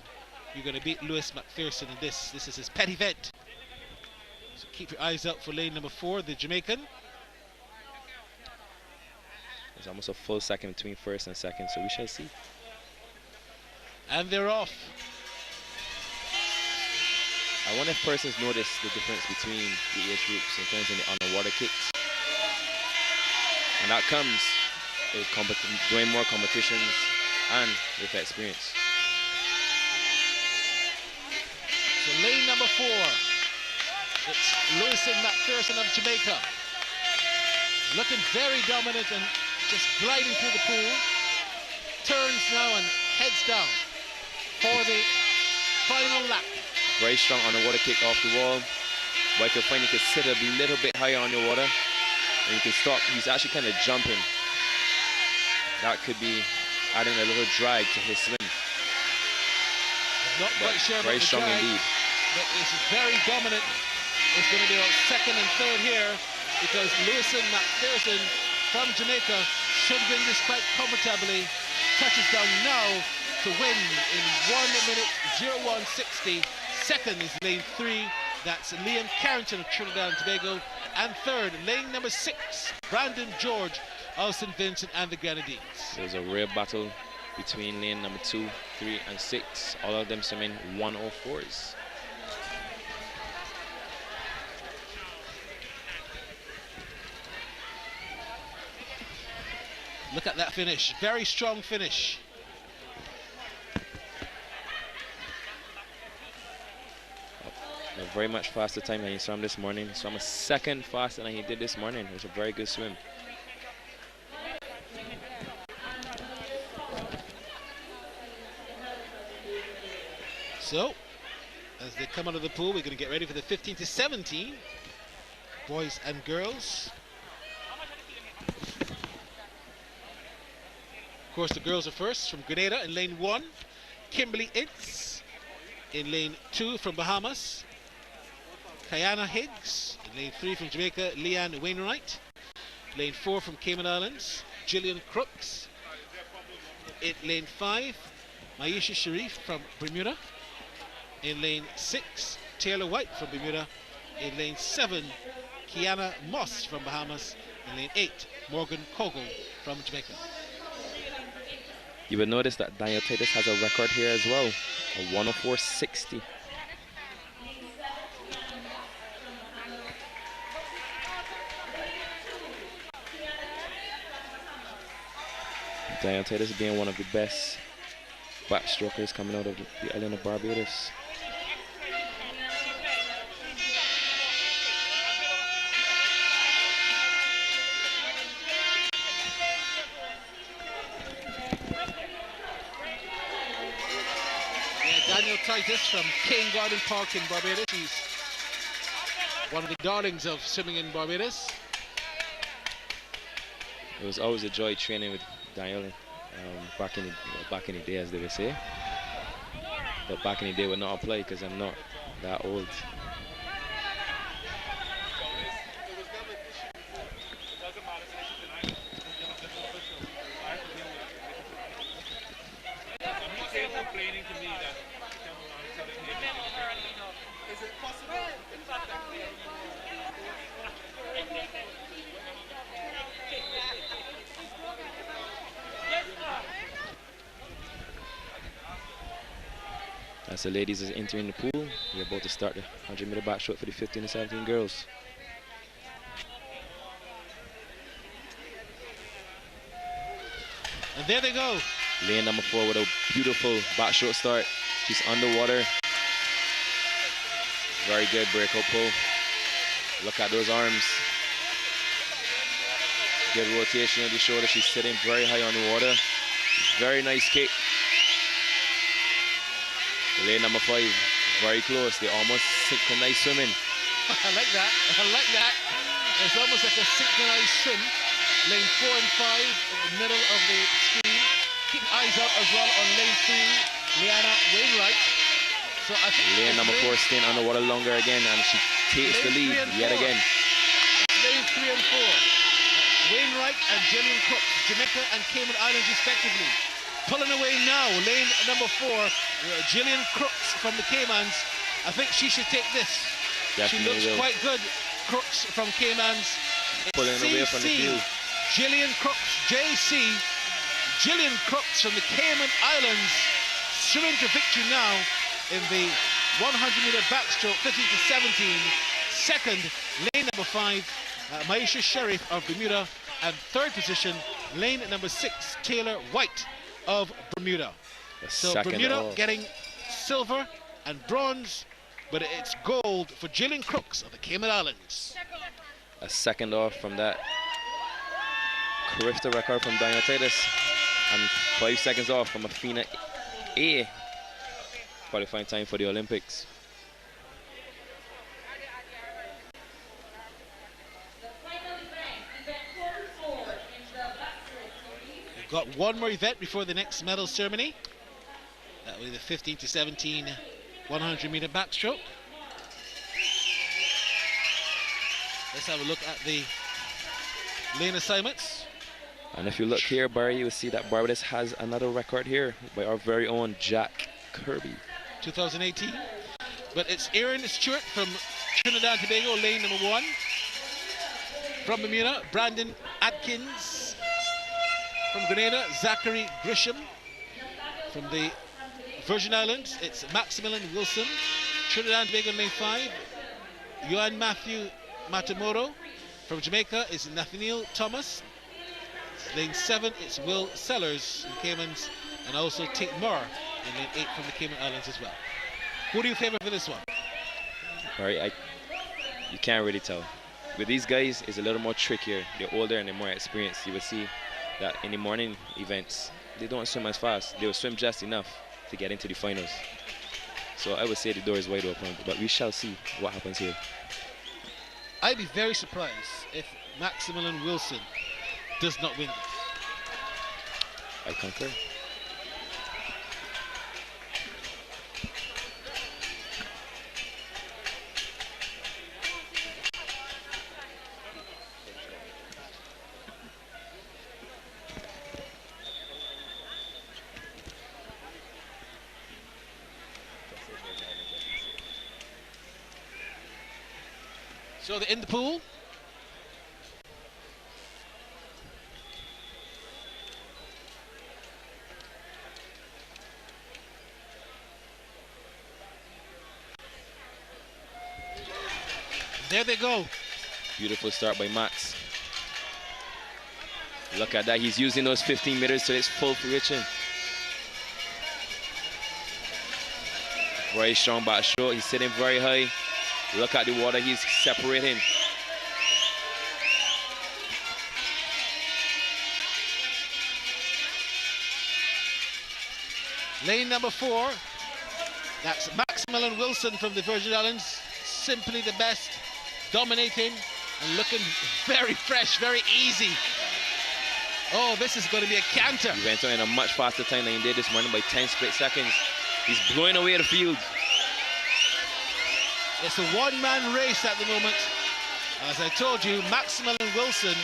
you're going to beat Lewis McPherson in this. This is his pet event. So keep your eyes out for lane number 4, the Jamaican. There's almost a full second between first and second, so we shall see. And they're off. I wonder if persons notice the difference between the age groups in terms of the underwater kicks. And that comes with doing more competitions and with experience. So lane number 4, it's Lewison McPherson of Jamaica. Looking very dominant and just gliding through the pool. Turns now and heads down for the final lap. Very strong underwater kick off the wall. But you can find you can sit a little bit higher on your water. And you can stop. He's actually kind of jumping. That could be adding a little drag to his swim. Not quite sure about very the strong drag, indeed. but it's very dominant. It's going to be about second and third here because Lewison McPherson from Jamaica should win this quite comfortably. Touches down now to win in 1 minute 0160. Second is lane 3. That's Liam Carrington of Trinidad and Tobago. And third, lane number 6, Brandon George of St. Vincent and the Grenadines. There's a real battle between lane number 2, 3, and 6. All of them swimming 104s. Look at that finish, very strong finish. A very much faster time than he swam this morning. He swam a second faster than he did this morning. It was a very good swim. So, as they come out of the pool, we're going to get ready for the 15 to 17, boys and girls. Of course, the girls are first from Grenada in lane 1, Kimberly Ince. In lane 2 from Bahamas, Kayana Higgs. In lane 3 from Jamaica, Leanne Wainwright. Lane 4 from Cayman Islands, Gillian Crooks. In lane 5, Maisha Sharif from Bermuda. In lane 6, Taylor White from Bermuda. In lane 7, Kiana Moss from Bahamas. In lane 8, Morgan Kogel from Jamaica. You will notice that Daniel Titus has a record here as well, a 104.60. Daniel Titus being one of the best backstrokers coming out of the island of Barbados. Daniel Titus from King Garden Park in Barbados. He's one of the darlings of swimming in Barbados. It was always a joy training with Daniel. back in the day, as they would say. But back in the day would not apply because I'm not that old. As the ladies is entering the pool, we're about to start the 100-meter backstroke for the 15 and 17 girls. And there they go. Lane number 4 with a beautiful backstroke start. She's underwater. Very good breakout pull. Look at those arms. Good rotation of the shoulder. She's sitting very high on the water. Very nice kick. Lane number 5, very close. They almost synchronized swimming. I like that. I like that. It's almost like a synchronized swim. Lane 4 and 5 in the middle of the screen. Keep eyes out as well on lane 3, Liana Wainwright. So I think lane number 4 staying underwater longer again, and she takes the lead yet again. It's lane 3 and 4. Wainwright and Jillian Crooks, Jamaica and Cayman Islands respectively. Pulling away now, lane number 4, Jillian Crooks from the Caymans. I think she should take this. Definitely she looks quite good. Crooks from Caymans. Pulling away from the field. Jillian Crooks, JC. Jillian Crooks from the Cayman Islands swimming to victory now in the 100-meter backstroke, 15 to 17. Second, lane number 5, Maisha Sharif of Bermuda. And third position, lane number 6, Taylor White of Bermuda. So Bermuda getting silver and bronze, but it's gold for Jillian Crooks of the Cayman Islands. A second off from that Carifta record from Diana Titus, and 5 seconds off from Afina A, qualifying time for the Olympics. We've got one more event before the next medal ceremony. That will be the 15 to 17 100-meter backstroke. Let's have a look at the lane assignments. And if you look here, Barry, you will see that Barbados has another record here by our very own Jack Kirby. 2018. But it's Aaron Stewart from Trinidad and Tobago, lane number 1. From Bermuda, Brandon Atkins. From Grenada, Zachary Grisham. From the Virgin Islands, it's Maximilian Wilson. Trinidad and Tobago, lane 5. Johan Matthew Matamoro. From Jamaica, it's Nathaniel Thomas. Lane 7, it's Will Sellers from Caymans, and also Tate Moore in lane 8 from the Cayman Islands as well. Who do you favor for this one? All right, you can't really tell. With these guys, it's a little more trickier. They're older and they're more experienced. You will see that in the morning events, they don't swim as fast. They will swim just enough to get into the finals. So I would say the door is wide open, but we shall see what happens here. I'd be very surprised if Maximilian Wilson does not win this. I concur. So they're in the pool. There they go. Beautiful start by Max. Look at that, he's using those 15 meters to its full fruition. Very strong backstroke, he's sitting very high. Look at the water he's separating. Lane number 4, that's Maximilian Wilson from the Virgin Islands. Simply the best, dominating and looking very fresh, very easy. Oh, this is going to be a canter. He went on in a much faster time than he did this morning by 10 split seconds. He's blowing away the field. It's a one-man race at the moment. As I told you, Maximilian Wilson,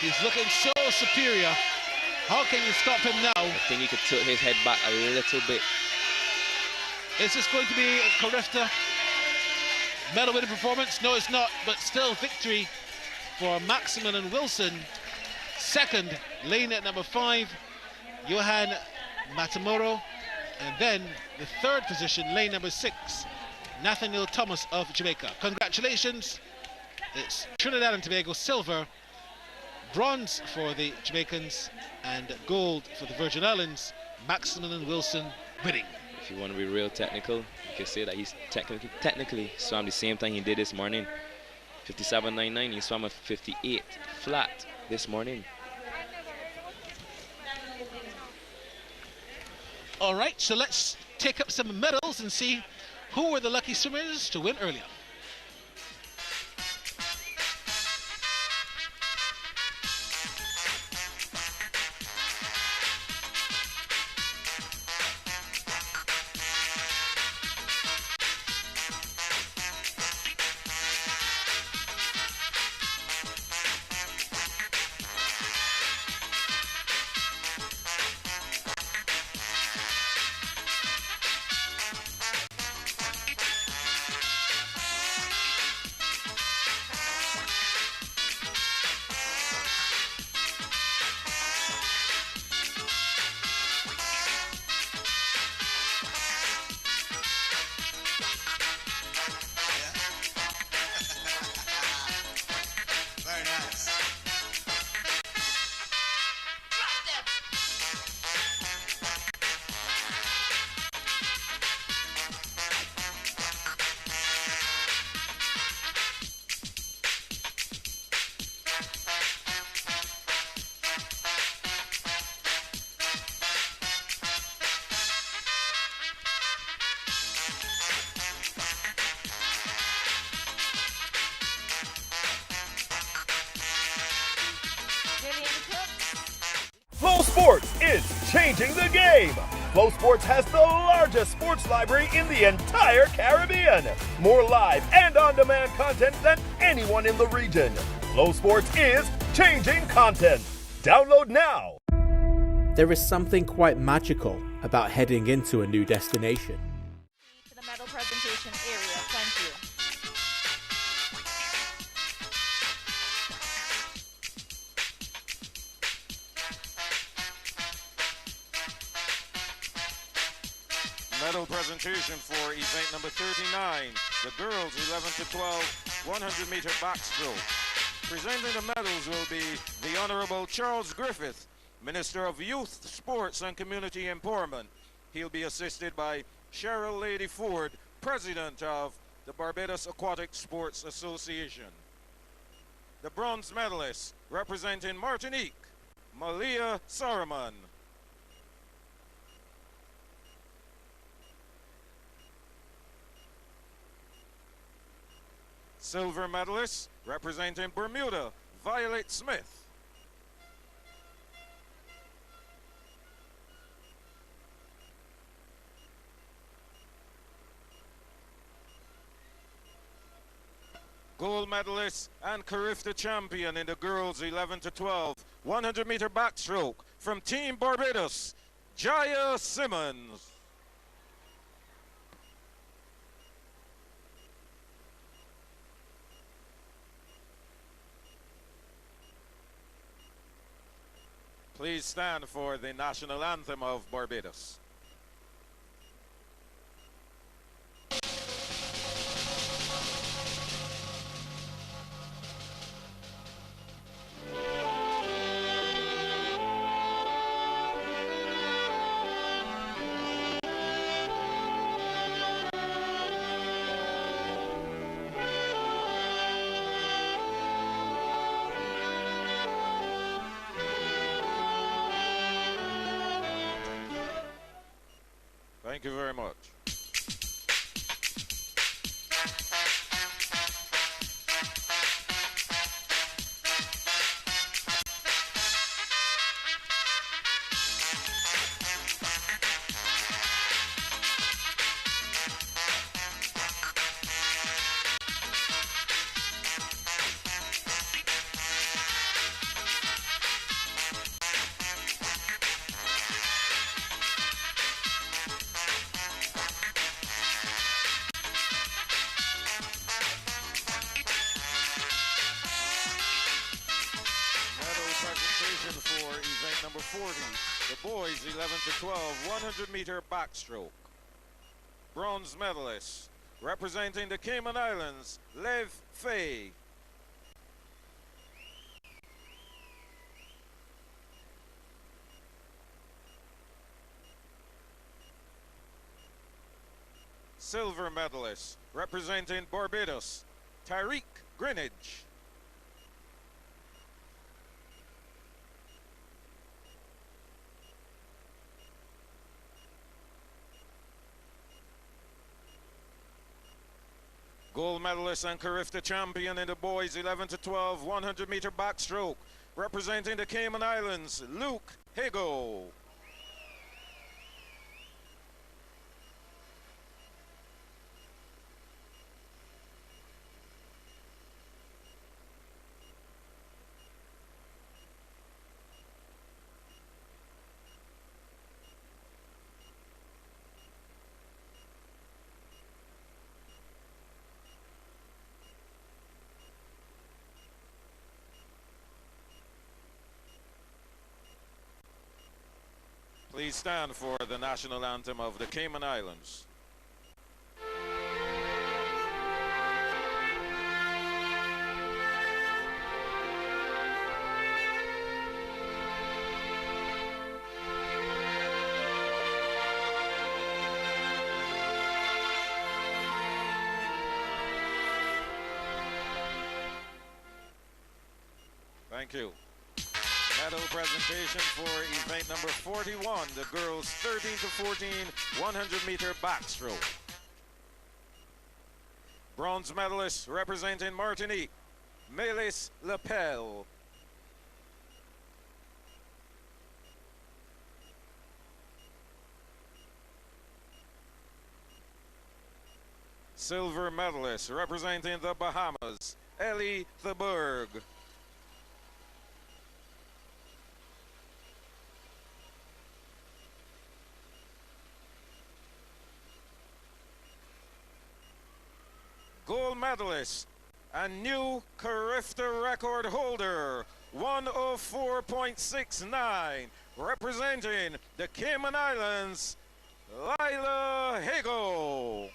he's looking so superior. How can you stop him now? I think he could tilt his head back a little bit. Is this going to be a Carifta medal winning performance? No, it's not, but still victory for Maximilian Wilson. Second, lane at number 5, Johan Matamoro. And then the third position, lane number 6, Nathaniel Thomas of Jamaica. Congratulations. It's Trinidad and Tobago silver, bronze for the Jamaicans, and gold for the Virgin Islands. Maximilian Wilson winning. If you want to be real technical, you can say that he's technically swam the same time he did this morning. 57.99, he swam a 58 flat this morning. All right, so let's take up some medals and see who were the lucky swimmers to win earlier. FlowSports is changing the game. FlowSports has the largest sports library in the entire Caribbean. More live and on-demand content than anyone in the region. FlowSports is changing content. Download now. There is something quite magical about heading into a new destination. To the medal presentation area. Thank you. Medal presentation for event number 39, the girls 11 to 12, 100-meter backstroke. Presenting the medals will be the Honorable Charles Griffith, Minister of Youth, Sports and Community Empowerment. He'll be assisted by Cheryl Lady Ford, President of the Barbados Aquatic Sports Association. The bronze medalist representing Martinique, Malia Saruman. Silver medalist representing Bermuda, Violet Smith. Gold medalist and Carifta champion in the girls 11 to 12, 100-meter backstroke from Team Barbados, Jaya Simmons. Please stand for the national anthem of Barbados. Thank you very much. 40, the boys 11 to 12, 100-meter backstroke. Bronze medalists, representing the Cayman Islands, Lev Fay. Silver medalist, representing Barbados, Tariq Greenidge. Gold medalist and Carifta champion in the boys 11 to 12 100-meter backstroke, representing the Cayman Islands, Luke Higo. Please stand for the national anthem of the Cayman Islands. Thank you. Medal presentation for event number 41, the girls 13 to 14, 100-meter backstroke. Bronze medalist representing Martinique, Mélis Lepel. Silver medalist representing the Bahamas, Ellie Theberg. Gold medalist and new Carifta record holder, 104.69, representing the Cayman Islands, Lila Higo.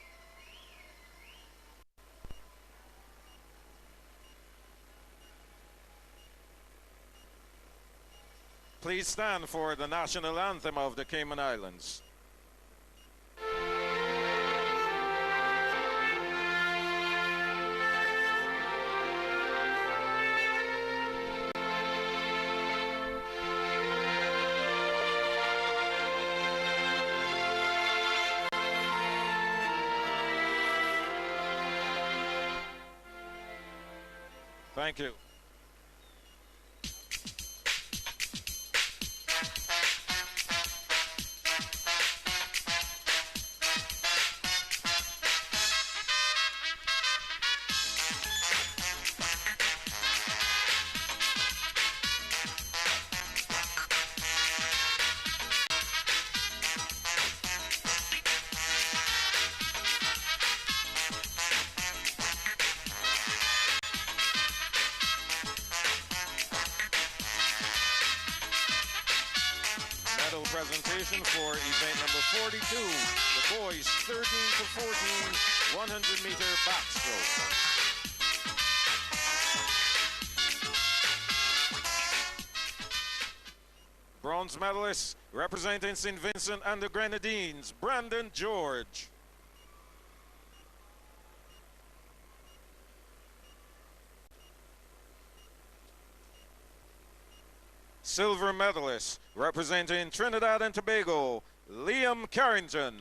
Please stand for the national anthem of the Cayman Islands. Thank you. Presentation for event number 42, the boys 13 to 14, 100-meter backstroke. Bronze medalist representing St. Vincent and the Grenadines, Brandon George. Silver medalist representing Trinidad and Tobago, Liam Carrington.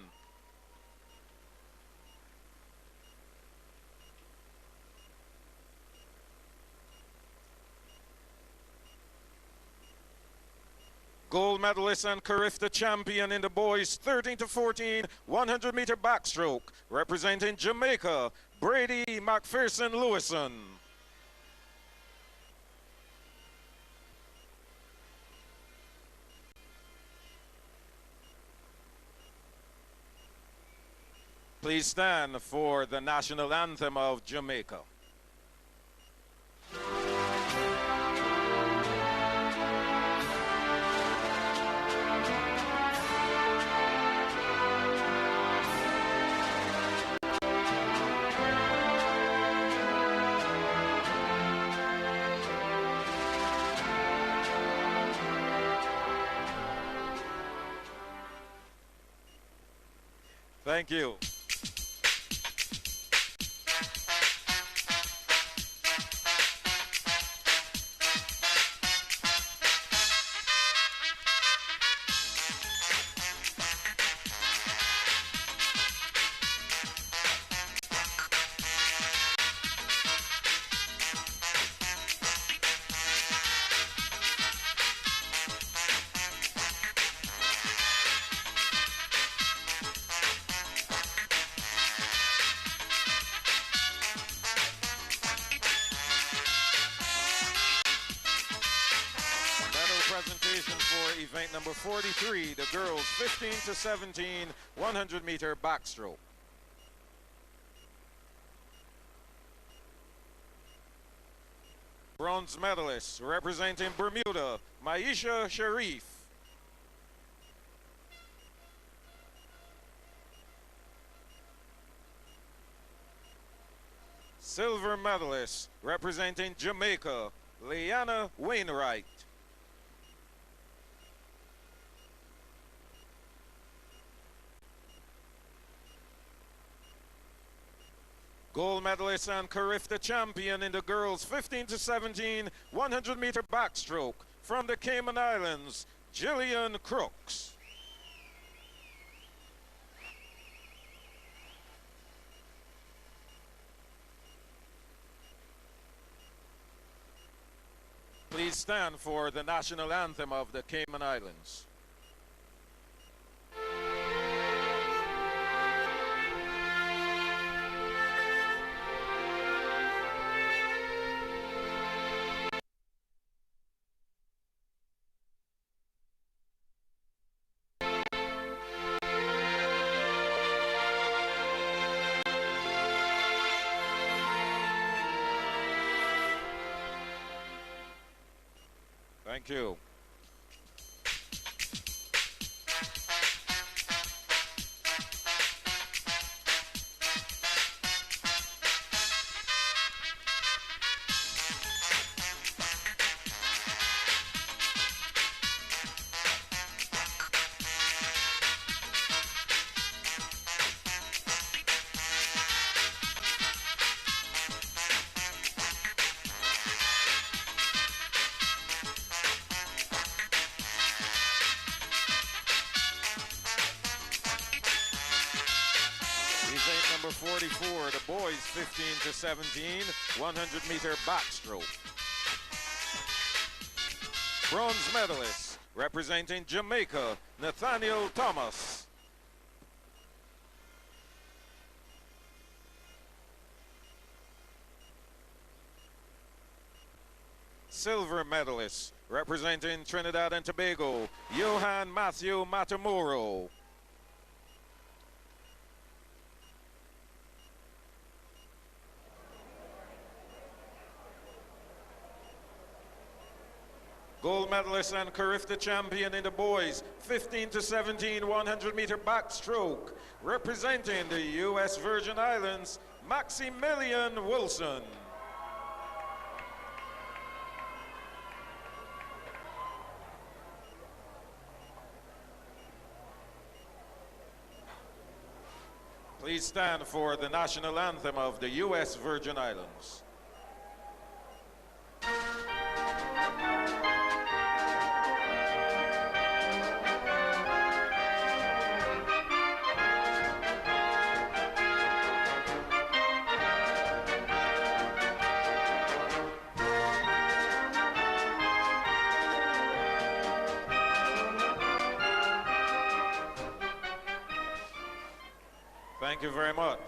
Gold medalist and Carifta champion in the boys 13 to 14, 100-meter backstroke, representing Jamaica, Brady McPherson Lewison. Please stand for the national anthem of Jamaica. Thank you. Presentation for event number 43, the girls 15 to 17, 100 meter backstroke. Bronze medalist representing Bermuda, Maisha Sharif. Silver medalist representing Jamaica, Leanna Wainwright. Gold medalist and Carifta champion in the girls 15 to 17 100 meter backstroke from the Cayman Islands, Jillian Crooks. Please stand for the national anthem of the Cayman Islands. Thank you. Number 44, the boys 15 to 17, 100 meter backstroke. Bronze medalist representing Jamaica, Nathaniel Thomas. Silver medalist representing Trinidad and Tobago, Johan Matthew Matamoro. Gold medalist and Carifta champion in the boys 15 to 17 100 meter backstroke, representing the U.S. Virgin Islands, Maximilian Wilson. Please stand for the national anthem of the U.S. Virgin Islands. Thank you very much.